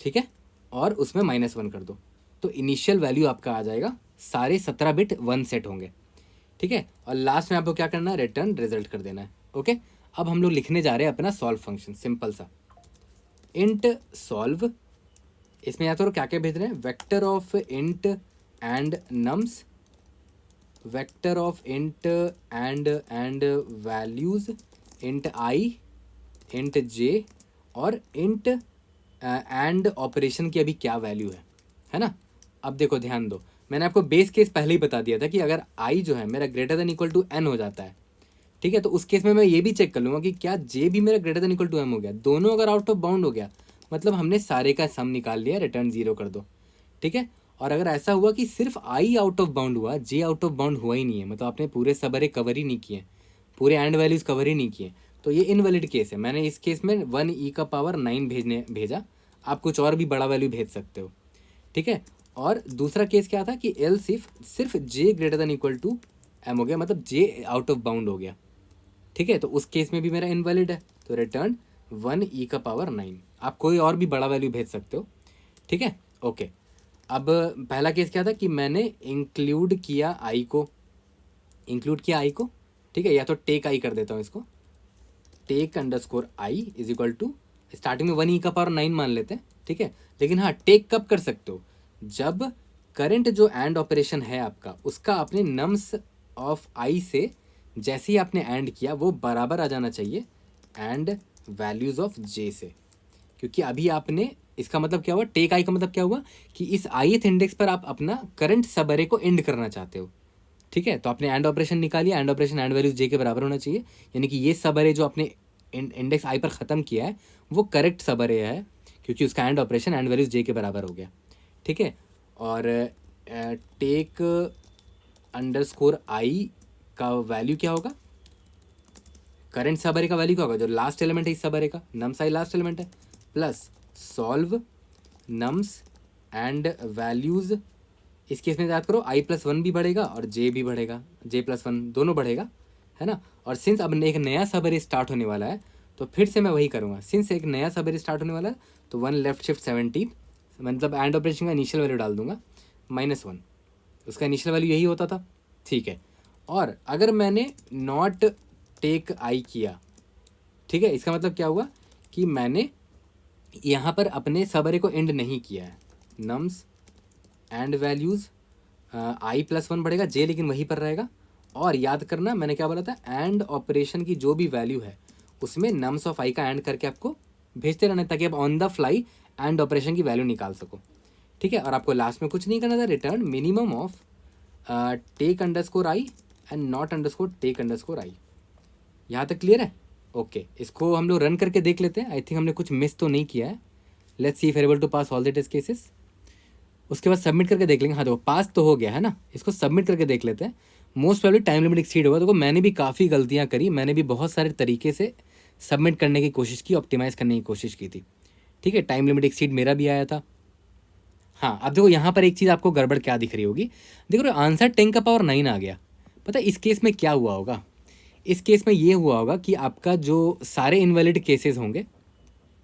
Speaker 1: ठीक है, और उसमें -1 कर दो, तो इनिशियल वैल्यू आपका आ जाएगा, सारे 17 बिट 1 सेट होंगे, ठीक है। और लास्ट में आपको क्या करना है, रिटर्न रिजल्ट कर देना है। ओके, अब हम लोग लिखने जा रहे हैं अपना सॉल्व फंक्शन, सिंपल सा इंट सॉल्व। इसमें याद करो क्या क्या भेज रहे हैं, vector of int and nums, vector of int and values, int I, int J, और इंट एंड ऑपरेशन की अभी क्या वैल्यू है ना। अब देखो ध्यान दो, मैंने आपको बेस केस पहले ही बता दिया था कि अगर आई जो है मेरा greater than equal to n हो जाता है, ठीक है, तो उस केस में मैं ये भी चेक कर लूँगा कि क्या जे भी मेरा greater than equal to M हो गया। दोनों अगर आउट ऑफ बाउंड हो गया मतलब हमने सारे का सम निकाल लिया, रिटर्न 0 कर दो, ठीक है। और अगर ऐसा हुआ कि सिर्फ आई आउट ऑफ बाउंड हुआ, जे आउट ऑफ बाउंड हुआ ही नहीं है, मतलब आपने पूरे सबरे कवर ही नहीं किए, पूरे एंड वैल्यूज कवर ही नहीं किए, तो ये इनवैलिड केस है। मैंने इस केस में 1e⁻9 भेजा, आप कुछ और भी बड़ा वैल्यू भेज सकते हो, ठीक है। और दूसरा केस क्या था कि एल सिर्फ J greater than equal to M हो गया, मतलब जे आउट ऑफ बाउंड हो गया, ठीक है, तो उस केस में भी मेरा इनवैलिड है, तो रिटर्न 1e⁻9। आप कोई और भी बड़ा वैल्यू भेज सकते हो, ठीक है। ओके, अब पहला केस क्या था कि मैंने इंक्लूड किया आई को, ठीक है, या तो टेक आई कर देता हूँ इसको, take underscore i is equal to, starting में 1e⁻9 मान लेते हैं, ठीक है। लेकिन हाँ, टेक कब कर सकते हो, जब करंट जो एंड ऑपरेशन है आपका, उसका आपने नम्स ऑफ आई से जैसे ही आपने एंड किया वो बराबर आ जाना चाहिए एंड वैल्यूज ऑफ जे से, क्योंकि अभी आपने, इसका मतलब क्या हुआ, टेक आई का मतलब क्या हुआ कि इस ith इंडेक्स पर आप अपना करंट सब अरे को एंड करना चाहते हो, ठीक है। तो आपने एंड ऑपरेशन निकालिए, एंड ऑपरेशन एंड वैल्यूज जे के बराबर होना चाहिए, यानी कि ये सब अरे जो आपने इंडेक्स आई पर ख़त्म किया है वो करेक्ट सब अरे है, क्योंकि उसका एंड ऑपरेशन एंड वैल्यूज जे के बराबर हो गया, ठीक है। और टेक अंडरस्कोर आई का वैल्यू क्या होगा, करंट सब अरे का वैल्यू क्या होगा, जो लास्ट एलिमेंट है इस सब अरे का, नम्स आई लास्ट एलिमेंट है, plus solve nums and values. इस केस में याद करो i+1 भी बढ़ेगा और j भी बढ़ेगा, j+1 दोनों बढ़ेगा, है ना। और सिंस अब एक नया सब अरे स्टार्ट होने वाला है, तो फिर से मैं वही करूँगा, सिंस एक नया सब अरे स्टार्ट होने वाला है तो 1 लेफ्ट शिफ्ट 17, मतलब एंड ऑपरेशन का इनिशियल वैल्यू डाल दूंगा -1, उसका इनिशियल वैल्यू यही होता था, ठीक है। और अगर मैंने नॉट टेक आई किया, ठीक है, इसका मतलब क्या हुआ कि मैंने यहाँ पर अपने सब अरे को एंड नहीं किया है, नम्स एंड वैल्यूज़ i+1 बढ़ेगा, जे लेकिन वहीं पर रहेगा। और याद करना मैंने क्या बोला था, एंड ऑपरेशन की जो भी वैल्यू है उसमें नम्स ऑफ आई का एंड करके आपको भेजते रहना, ताकि आप on the fly and operation की वैल्यू निकाल सको, ठीक है। और आपको लास्ट में कुछ नहीं करना था, return minimum of take underscore i and not underscore take underscore i. यहाँ तक क्लियर है? ओके, इसको हम लोग रन करके देख लेते हैं, आई थिंक हमने कुछ मिस तो नहीं किया है। Let's see if able to pass all the test cases. उसके बाद सबमिट करके देख लेंगे, हाँ देखो पास तो हो गया है ना। इसको सबमिट करके देख लेते हैं, most probably time limit exceed होगा। देखो मैंने भी काफ़ी गलतियाँ करी, मैंने भी बहुत सारे तरीके से सबमिट करने की कोशिश की, ऑप्टिमाइज़ करने की कोशिश की थी, ठीक है। टाइम लिमिट एक्सीड मेरा भी आया था। हाँ, अब देखो यहाँ पर एक चीज़ आपको गड़बड़ क्या दिख रही होगी, देखो आंसर 10⁻9 आ गया। पता है इस केस में क्या हुआ होगा, इस केस में ये हुआ होगा कि आपका जो सारे इनवैलिड केसेस होंगे,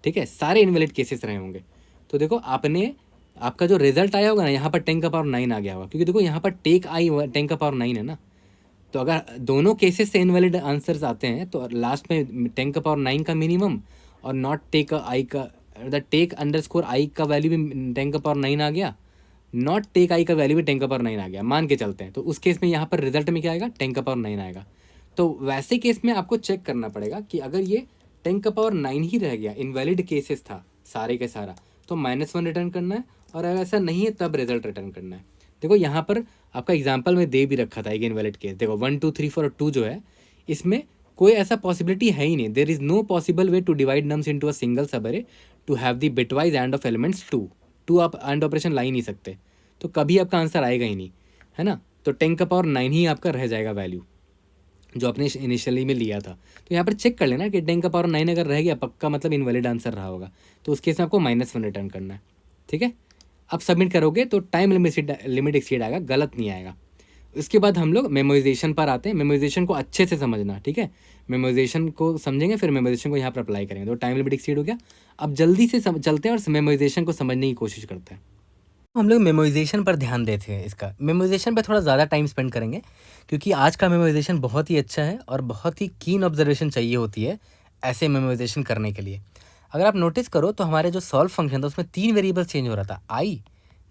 Speaker 1: ठीक है, सारे इनवैलिड केसेस रहे होंगे। तो देखो आपने, आपका जो रिजल्ट आया होगा ना, यहाँ पर 10⁻9 आ गया होगा, क्योंकि देखो यहाँ पर टेक आई 10⁻9 है ना। तो अगर दोनों केसेस से इनवैलिड आंसर्स आते हैं तो लास्ट में 10⁻9 का मिनिमम और नॉट टेक आई का, टेक अंडरस्कोर आई का वैल्यू भी 10⁻9 आ गया, नॉट टेक आई का वैल्यू भी 10⁻9 आ गया, मान के चलते हैं। तो उस केस में यहाँ पर रिजल्ट में क्या आएगा, 10⁻9 आएगा। तो वैसे केस में आपको चेक करना पड़ेगा कि अगर ये 10⁻9 ही रह गया, इनवैलिड केसेस था सारे के सारा, तो -1 रिटर्न करना है, और अगर ऐसा नहीं है तब रिजल्ट रिटर्न करना है। देखो यहाँ पर आपका एग्जाम्पल में दे भी रखा था एक इनवैलिड केस, देखो 1 2 3 4 और 2 जो है, इसमें कोई ऐसा पॉसिबिलिटी है ही नहीं। There is no possible way to divide nums into a single sub array to have the bitwise and of elements 2 आप एंड ऑपरेशन ला ही नहीं सकते, तो कभी आपका आंसर आएगा ही नहीं, है ना। तो 10⁻9 ही आपका रह जाएगा वैल्यू जो आपने इनिशियली में लिया था। तो यहाँ पर चेक कर लेना कि 10⁻9 अगर रह गया पक्का मतलब इनवैलिड आंसर रहा होगा, तो उस केस में आपको -1 रिटर्न करना है, ठीक है। अब सबमिट करोगे तो टाइम लिमिट एक्सीड आएगा, गलत नहीं आएगा। इसके बाद हम लोग मेमोराइजेशन पर आते हैं। मेमोराइजेशन को अच्छे से समझना, ठीक है। मेमोराइजेशन को समझेंगे, फिर मेमोराइजेशन को यहाँ पर अप्लाई करेंगे। तो टाइम लिमिट एक्सीड हो गया। अब जल्दी से चलते हैं और मेमोराइजेशन को समझने की कोशिश करते हैं। हम लोग मेमोराइजेशन पर ध्यान देते हैं। इसका मेमोराइजेशन पे थोड़ा ज़्यादा टाइम स्पेंड करेंगे, क्योंकि आज का मेमोराइजेशन बहुत ही अच्छा है और बहुत ही कीन ऑब्जर्वेशन चाहिए होती है ऐसे मेमोराइजेशन करने के लिए। अगर आप नोटिस करो तो हमारे जो सॉल्व फंक्शन था उसमें 3 वेरिएबल चेंज हो रहा था, आई,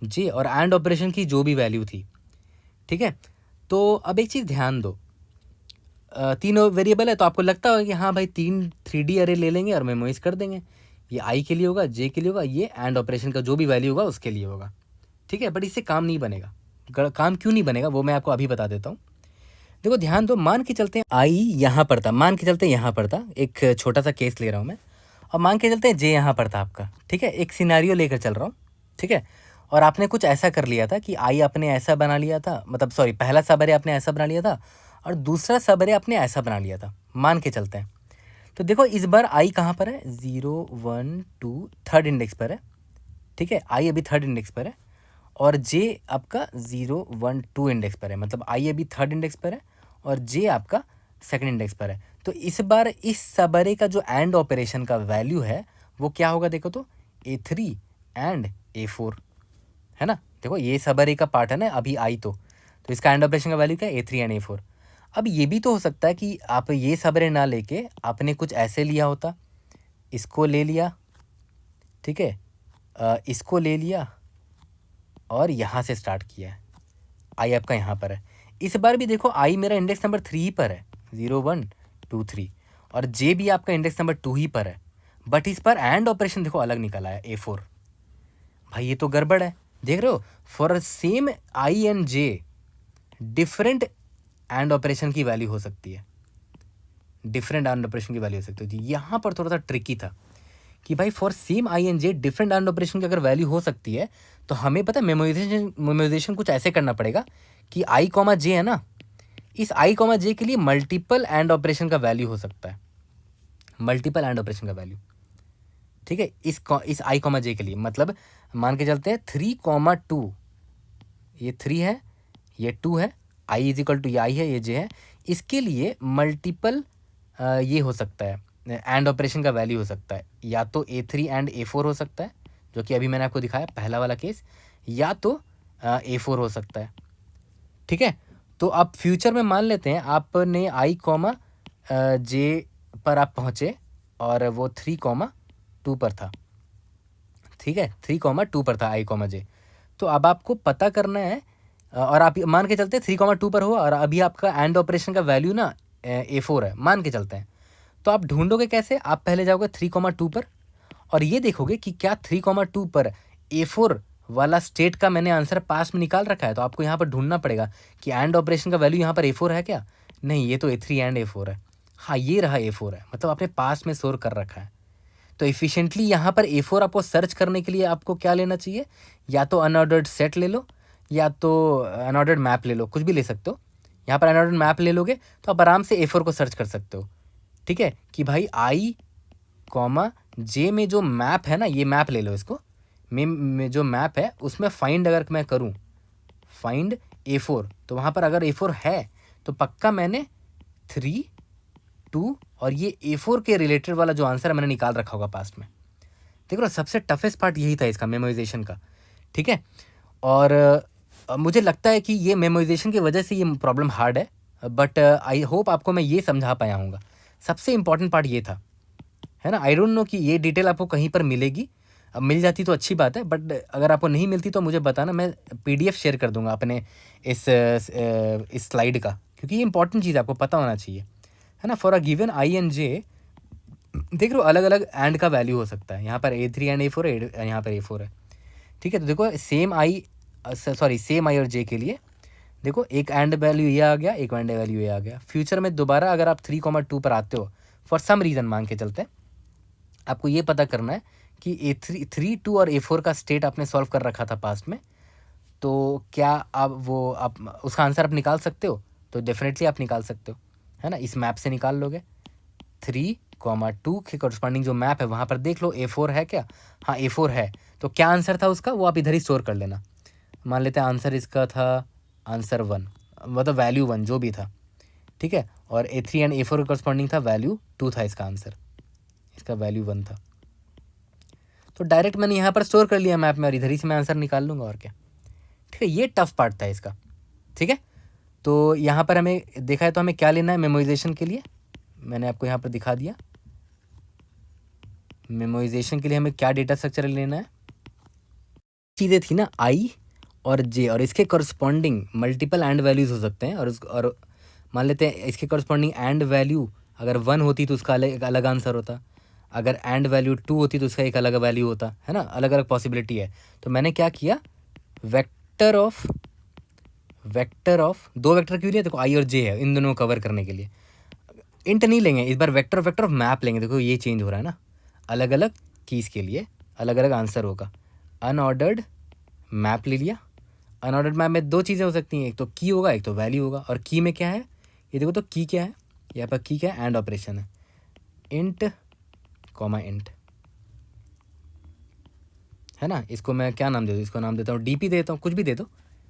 Speaker 1: जे और एंड ऑपरेशन की जो भी वैल्यू थी, ठीक है। तो अब एक चीज़ ध्यान दो, 3 वेरिएबल है तो आपको लगता होगा कि हाँ भाई 3 3D अरे ले लेंगे और मेमोराइज कर देंगे। ये आई के लिए होगा, जे के लिए होगा, ये एंड ऑपरेशन का जो भी वैल्यू होगा उसके लिए होगा, ठीक है। बट इससे काम नहीं बनेगा। काम क्यों नहीं बनेगा वो मैं आपको अभी बता देता हूँ। देखो ध्यान दो, मान के चलते हैं आई यहाँ पर था, मान के चलते हैं यहाँ पर था, एक छोटा सा केस ले रहा हूँ मैं, और मान के चलते हैं जे यहाँ पर था आपका, ठीक है। एक सिनारियो लेकर चल रहा हूँ, ठीक है। और आपने कुछ ऐसा कर लिया था कि आई आपने ऐसा बना लिया था, मतलब सॉरी, पहला सब अरे आपने ऐसा बना लिया था और दूसरा सब अरे आपने ऐसा बना लिया था, मान के चलते हैं। तो देखो इस बार आई कहाँ पर है, 0 1 2 थर्ड इंडेक्स पर है, ठीक है। आई अभी थर्ड इंडेक्स पर है और जे आपका 0 1 2 इंडेक्स पर है, मतलब आई अभी थर्ड इंडेक्स पर है और जे आपका सेकंड इंडेक्स पर है। तो इस बार इस सब अरे का जो एंड ऑपरेशन का वैल्यू है वो क्या होगा, देखो तो A3 एंड A4 है ना। देखो ये सब अरे का पार्ट है ना अभी आई, तो इसका एंड ऑपरेशन का वैल्यू क्या है, A3 एंड A4। अब ये भी तो हो सकता है कि आप ये सब अरे ना लेके आपने कुछ ऐसे लिया होता, इसको ले लिया, ठीक है, इसको ले लिया और यहाँ से स्टार्ट किया है। आई आपका यहाँ पर है। इस बार भी देखो आई मेरा इंडेक्स नंबर 3 ही पर है, 0 1 2 3, और जे भी आपका इंडेक्स नंबर 2 ही पर है। बट इस पर एंड ऑपरेशन देखो अलग निकल आया, A4। भाई ये तो गड़बड़ है, देख रहे हो। For same I and J different and operation की वैल्यू हो सकती है, डिफरेंट एंड ऑपरेशन की वैल्यू हो सकती है। यहाँ पर थोड़ा सा ट्रिकी था कि भाई for same I and J different and operation की अगर वैल्यू हो सकती है तो हमें पता है मेमोराइजेशन कुछ ऐसे करना पड़ेगा कि आई कॉमा जे है ना, इस आई कॉमा जे के लिए मल्टीपल एंड ऑपरेशन का वैल्यू हो सकता है, मल्टीपल एंड ऑपरेशन का वैल्यू, ठीक है। इस आई कॉमा जे के लिए मतलब मान के चलते हैं 3,2, ये 3 है, ये 2 है, आई इज इक्वल टू ये आई है, ये जे है, इसके लिए मल्टीपल ये हो सकता है, एंड ऑपरेशन का वैल्यू हो सकता है, या तो A3 एंड A4 हो सकता है, जो कि अभी मैंने आपको दिखाया पहला वाला केस, या तो A4 हो सकता है, ठीक है। तो अब फ्यूचर में मान लेते हैं आपने आई कॉमा जे पर आप पहुँचे और वो 3,2 पर था, ठीक है, 3,2 पर था आई कॉमा जे। तो अब आपको पता करना है, और आप मान के चलते हैं 3,2 पर हो और अभी आपका एंड ऑपरेशन का वैल्यू ना A4 है, मान के चलते हैं। तो आप ढूंढोगे कैसे, आप पहले जाओगे 3,2 पर और ये देखोगे कि क्या 3,2 पर A4 वाला स्टेट का मैंने आंसर पास में निकाल रखा है। तो आपको यहाँ पर ढूंढना पड़ेगा कि एंड ऑपरेशन का वैल्यू यहाँ पर A4 है क्या, नहीं ये तो A3 एंड A4 है, हाँ ये रहा A4 है, मतलब आपने पास में स्टोर कर रखा है। तो इफिशिएंटली यहाँ पर A4 आपको सर्च करने के लिए आपको क्या लेना चाहिए, या तो अनऑर्डर्ड सेट ले लो या तो अनऑर्डर्ड मैप ले लो, कुछ भी ले सकते हो। यहाँ पर अनऑर्डर्ड मैप ले लोगे तो आप आराम से A4 को सर्च कर सकते हो, ठीक है। कि भाई आई कॉमा जे में जो मैप है ना, ये मैप ले लो, इसको में जो मैप है उसमें फाइंड अगर मैं करूँ, फाइंड A4, तो वहाँ पर अगर A4 है तो पक्का मैंने 3 2 और ये A4 के रिलेटेड वाला जो आंसर है मैंने निकाल रखा होगा पास्ट में। देख रहे हो, सबसे टफेस्ट पार्ट यही था इसका, मेमोराइजेशन का, ठीक है। और मुझे लगता है कि ये मेमोराइजेशन की वजह से ये प्रॉब्लम हार्ड है, बट आई होप आपको मैं ये समझा पाया हूँगा। सबसे इम्पॉर्टेंट पार्ट ये था, है ना। आई डोंट नो कि ये डिटेल आपको कहीं पर मिलेगी, अब मिल जाती तो अच्छी बात है, बट अगर आपको नहीं मिलती तो मुझे बताना, मैं PDF शेयर कर दूंगा अपने इस स्लाइड का, क्योंकि ये इंपॉर्टेंट चीज़ आपको पता होना चाहिए, है ना। For a given I and J, देख लो अलग अलग एंड का वैल्यू हो सकता है, यहाँ पर A3 एंड A4 है, यहाँ पर A4 है, ठीक है। तो देखो सेम आई और जे के लिए देखो एक एंड वैल्यू ये आ गया, एक एंड वैल्यू ये आ गया। फ्यूचर में दोबारा अगर आप 3,2 पर आते हो फॉर सम रीज़न, मान के चलते हैं आपको ये पता करना है कि A3 3 2 और A4 का स्टेट आपने सॉल्व कर रखा था पास्ट में, तो क्या आप उसका आंसर आप निकाल सकते हो, तो डेफिनेटली आप निकाल सकते हो, है ना। इस मैप से निकाल लोगे, 3,2 के कॉरस्पॉन्डिंग जो मैप है वहाँ पर देख लो A4 है क्या, हाँ A4 है, तो क्या आंसर था उसका वो आप इधर ही स्टोर कर लेना। मान लेते हैं आंसर इसका था आंसर 1, मतलब वैल्यू 1 जो भी था, ठीक है। और A3 एंड A4 के करस्पॉन्डिंग था वैल्यू 2 था इसका आंसर, इसका वैल्यू 1 था। तो डायरेक्ट मैंने यहाँ पर स्टोर कर लिया मैप में और इधर ही से मैं आंसर निकाल लूँगा और क्या, ठीक है। ये टफ पार्ट था इसका, ठीक है। तो यहाँ पर हमें देखा है तो हमें क्या लेना है मेमोराइजेशन के लिए, मैंने आपको यहाँ पर दिखा दिया। मेमोराइजेशन के लिए हमें क्या डेटा स्ट्रक्चर लेना है, चीज़ें थी ना आई और जे, और इसके करस्पॉन्डिंग मल्टीपल एंड वैल्यूज़ हो सकते हैं। और मान लेते हैं इसके करस्पॉन्डिंग एंड वैल्यू अगर 1 होती तो उसका एक अलग आंसर होता, अगर एंड वैल्यू 2 होती तो उसका एक अलग वैल्यू होता, है ना, अलग अलग पॉसिबिलिटी है। तो मैंने क्या किया, वेक्टर ऑफ 2 वेक्टर क्यों लिया, देखो आई और जे है, इन दोनों को कवर करने के लिए इंट नहीं लेंगे इस बार, वेक्टर ऑफ मैप लेंगे। देखो ये चेंज हो रहा है ना, अलग अलग कीज़ के लिए अलग अलग आंसर होगा। अनऑर्डर्ड मैप ले लिया। अनऑर्डर्ड मैप में 2 चीज़ें हो सकती हैं, एक तो की होगा एक तो वैल्यू होगा। और की में क्या है, ये देखो तो की क्या है, यहाँ पर की क्या है, एंड ऑपरेशन है, इंट कॉमा इंट, है ना। इसको मैं क्या नाम दे दूँ, इसको नाम देता हूँ डीपी देता हूँ, कुछ भी दे दो,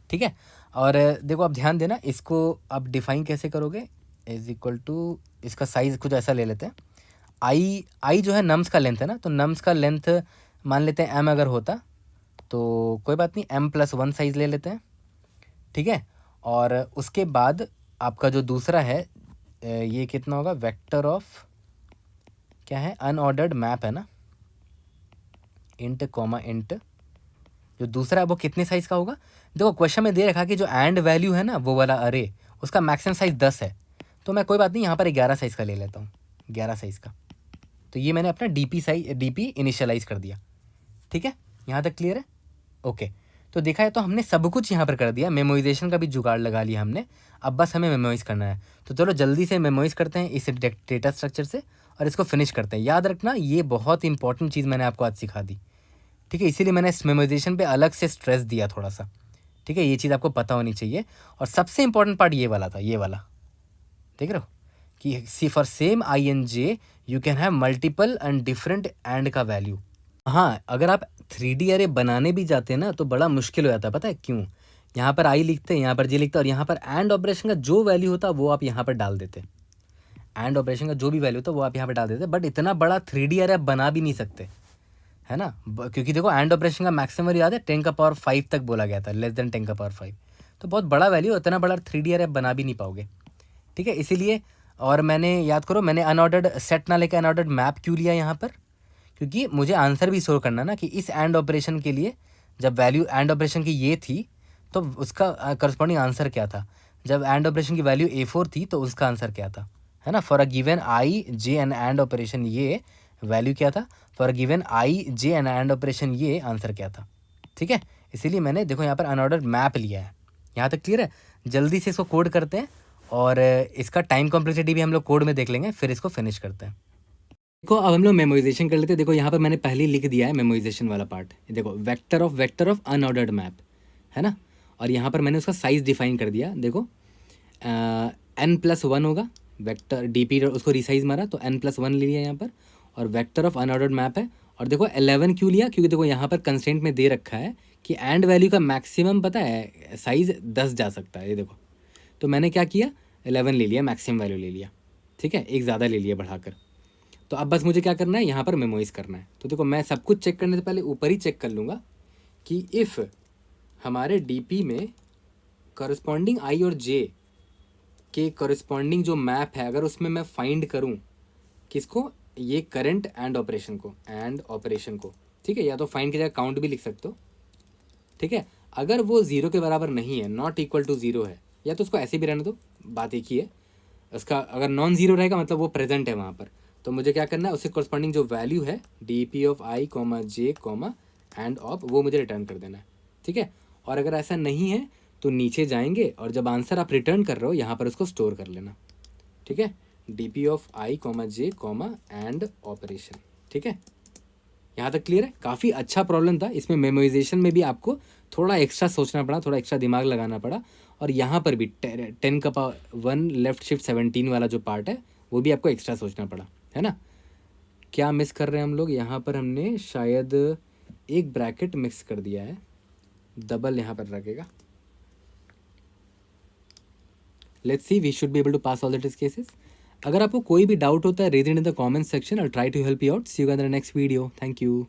Speaker 1: ठीक है। और देखो आप ध्यान देना, इसको आप डिफाइन कैसे करोगे, इज इक्वल टू इसका साइज़ कुछ ऐसा ले लेते हैं। आई जो है नम्स का लेंथ है ना, तो नम्स का लेंथ मान लेते हैं एम अगर होता तो कोई बात नहीं, m+1 साइज़ ले लेते हैं, ठीक है। और उसके बाद आपका जो दूसरा है ये कितना होगा, वेक्टर ऑफ क्या है, अनऑर्डर्ड मैप है ना, इंट कॉमा इंट, जो दूसरा है वो कितने साइज़ का होगा। देखो क्वेश्चन में दे रखा कि जो एंड वैल्यू है ना वो वाला अरे, उसका मैक्सिमम साइज़ 10 है, तो मैं कोई बात नहीं यहाँ पर 11 साइज़ का ले लेता हूँ, 11 साइज़ का। तो ये मैंने अपना डीपी इनिशियलाइज़ कर दिया, ठीक है। यहाँ तक क्लियर है, ओके। तो देखा है तो हमने सब कुछ यहाँ पर कर दिया, मेमोराइजेशन का भी जुगाड़ लगा लिया हमने। अब बस हमें मेमोराइज़ करना है, तो चलो जल्दी से मेमोराइज़ करते हैं इस डेटा स्ट्रक्चर से और इसको फिनिश करते हैं। याद रखना ये बहुत इंपॉर्टेंट चीज़ मैंने आपको आज सिखा दी, ठीक है, इसीलिए मैंने इस मेमोराइजेशन पे अलग से स्ट्रेस दिया थोड़ा सा, ठीक है। ये चीज़ आपको पता होनी चाहिए। और सबसे इंपॉर्टेंट पार्ट ये वाला था, ये वाला देख रहे हो कि see for same I and J you can have multiple and different and का वैल्यू। हाँ, अगर आप 3D अरे बनाने भी जाते हैं ना तो बड़ा मुश्किल हो जाता है, पता है क्यों। यहाँ पर आई लिखते हैं, यहाँ पर जे लिखते हैं, और यहाँ पर एंड ऑपरेशन का जो वैल्यू होता है वो आप यहाँ पर डाल देते, एंड ऑपरेशन का जो भी वैल्यू होता है वो आप यहाँ पर डाल देते। बट इतना बड़ा 3D अरे आप बना भी नहीं सकते, है ना, क्योंकि देखो एंड ऑपरेशन का मैक्सिमम वैल्यू याद है 10⁵ तक बोला गया था, लेस देन 10⁵, तो बहुत बड़ा वैल्यू, इतना बड़ा 3D अरे आप बना भी नहीं पाओगे, ठीक है। इसीलिए, और मैंने याद करो मैंने अनऑर्डर्ड सेट ना लेकर अनऑर्डर्ड मैप क्यों लिया यहाँ पर, क्योंकि मुझे आंसर भी शो करना ना कि इस एंड ऑपरेशन के लिए जब वैल्यू एंड ऑपरेशन की ये थी तो उसका करस्पॉन्डिंग आंसर क्या था, जब एंड ऑपरेशन की वैल्यू A4 थी तो उसका आंसर क्या था, है ना। For a given I J and operation ये वैल्यू क्या था, for a given I J and operation ये आंसर क्या था, ठीक है। इसीलिए मैंने देखो यहाँ पर अनऑर्डर्ड मैप लिया है। यहाँ तक क्लियर है, जल्दी से इसको कोड करते हैं और इसका टाइम कॉम्प्लेक्सिटी भी हम लोग कोड में देख लेंगे, फिर इसको फिनिश करते हैं। देखो अब हम लोग मेमोराइजेशन कर लेते हैं। देखो यहाँ पर मैंने पहले लिख दिया है मेमोराइजेशन वाला पार्ट, देखो वेक्टर ऑफ अनऑर्डर्ड मैप, है ना। और यहाँ पर मैंने उसका साइज़ डिफाइन कर दिया, देखो n+1 होगा वेक्टर, डीपी उसको रिसाइज मारा तो n+1 ले लिया यहाँ पर, और वेक्टर ऑफ अनऑर्डर्ड मैप है। और देखो 11 क्यों लिया, क्योंकि देखो यहाँ पर कंस्ट्रेंट में दे रखा है कि एंड वैल्यू का मैक्सिमम पता है साइज़ 10 जा सकता है, ये देखो। तो मैंने क्या किया, 11 ले लिया, मैक्सिमम वैल्यू ले लिया, ठीक है, एक ज़्यादा ले लिया बढ़ाकर। तो अब बस मुझे क्या करना है, यहाँ पर मेमोराइज़ करना है। तो देखो मैं सब कुछ चेक करने से पहले ऊपर ही चेक कर लूँगा कि इफ़ हमारे डीपी में करस्पॉन्डिंग आई और जे के करस्पॉन्डिंग जो मैप है, अगर उसमें मैं फाइंड करूँ किसको, ये करंट एंड ऑपरेशन को, ठीक है, या तो फाइंड की जगह काउंट भी लिख सकते हो, ठीक है। अगर वो 0 के बराबर नहीं है, नॉट इक्वल टू 0 है, या तो उसको ऐसे भी रहने दो, बात एक ही है। उसका अगर नॉन ज़ीरो रहेगा मतलब वो प्रेजेंट है वहाँ पर, तो मुझे क्या करना है, उससे करस्पॉन्डिंग जो वैल्यू है DP of I comma J comma end of, वो मुझे रिटर्न कर देना है, ठीक है। और अगर ऐसा नहीं है तो नीचे जाएंगे और जब आंसर आप रिटर्न कर रहे हो यहाँ पर उसको स्टोर कर लेना, ठीक है, DP of I comma J comma and operation, ठीक है। यहाँ तक क्लियर है, काफ़ी अच्छा प्रॉब्लम था। इसमें मेमोराइजेशन में भी आपको थोड़ा एक्स्ट्रा सोचना पड़ा, थोड़ा एक्स्ट्रा दिमाग लगाना पड़ा, और यहाँ पर भी 10⁻1 लेफ्ट शिफ्ट 17 वाला जो पार्ट है वो भी आपको एक्स्ट्रा सोचना पड़ा, है ना। क्या मिस कर रहे हैं हम लोग, यहाँ पर हमने शायद एक ब्रैकेट मिक्स कर दिया है, डबल यहाँ पर रखेगा, let's see, we should be able to pass all the test cases. अगर आपको कोई भी डाउट होता है, raise it in the comment section. I try to help you out. See you in the next video. Thank you.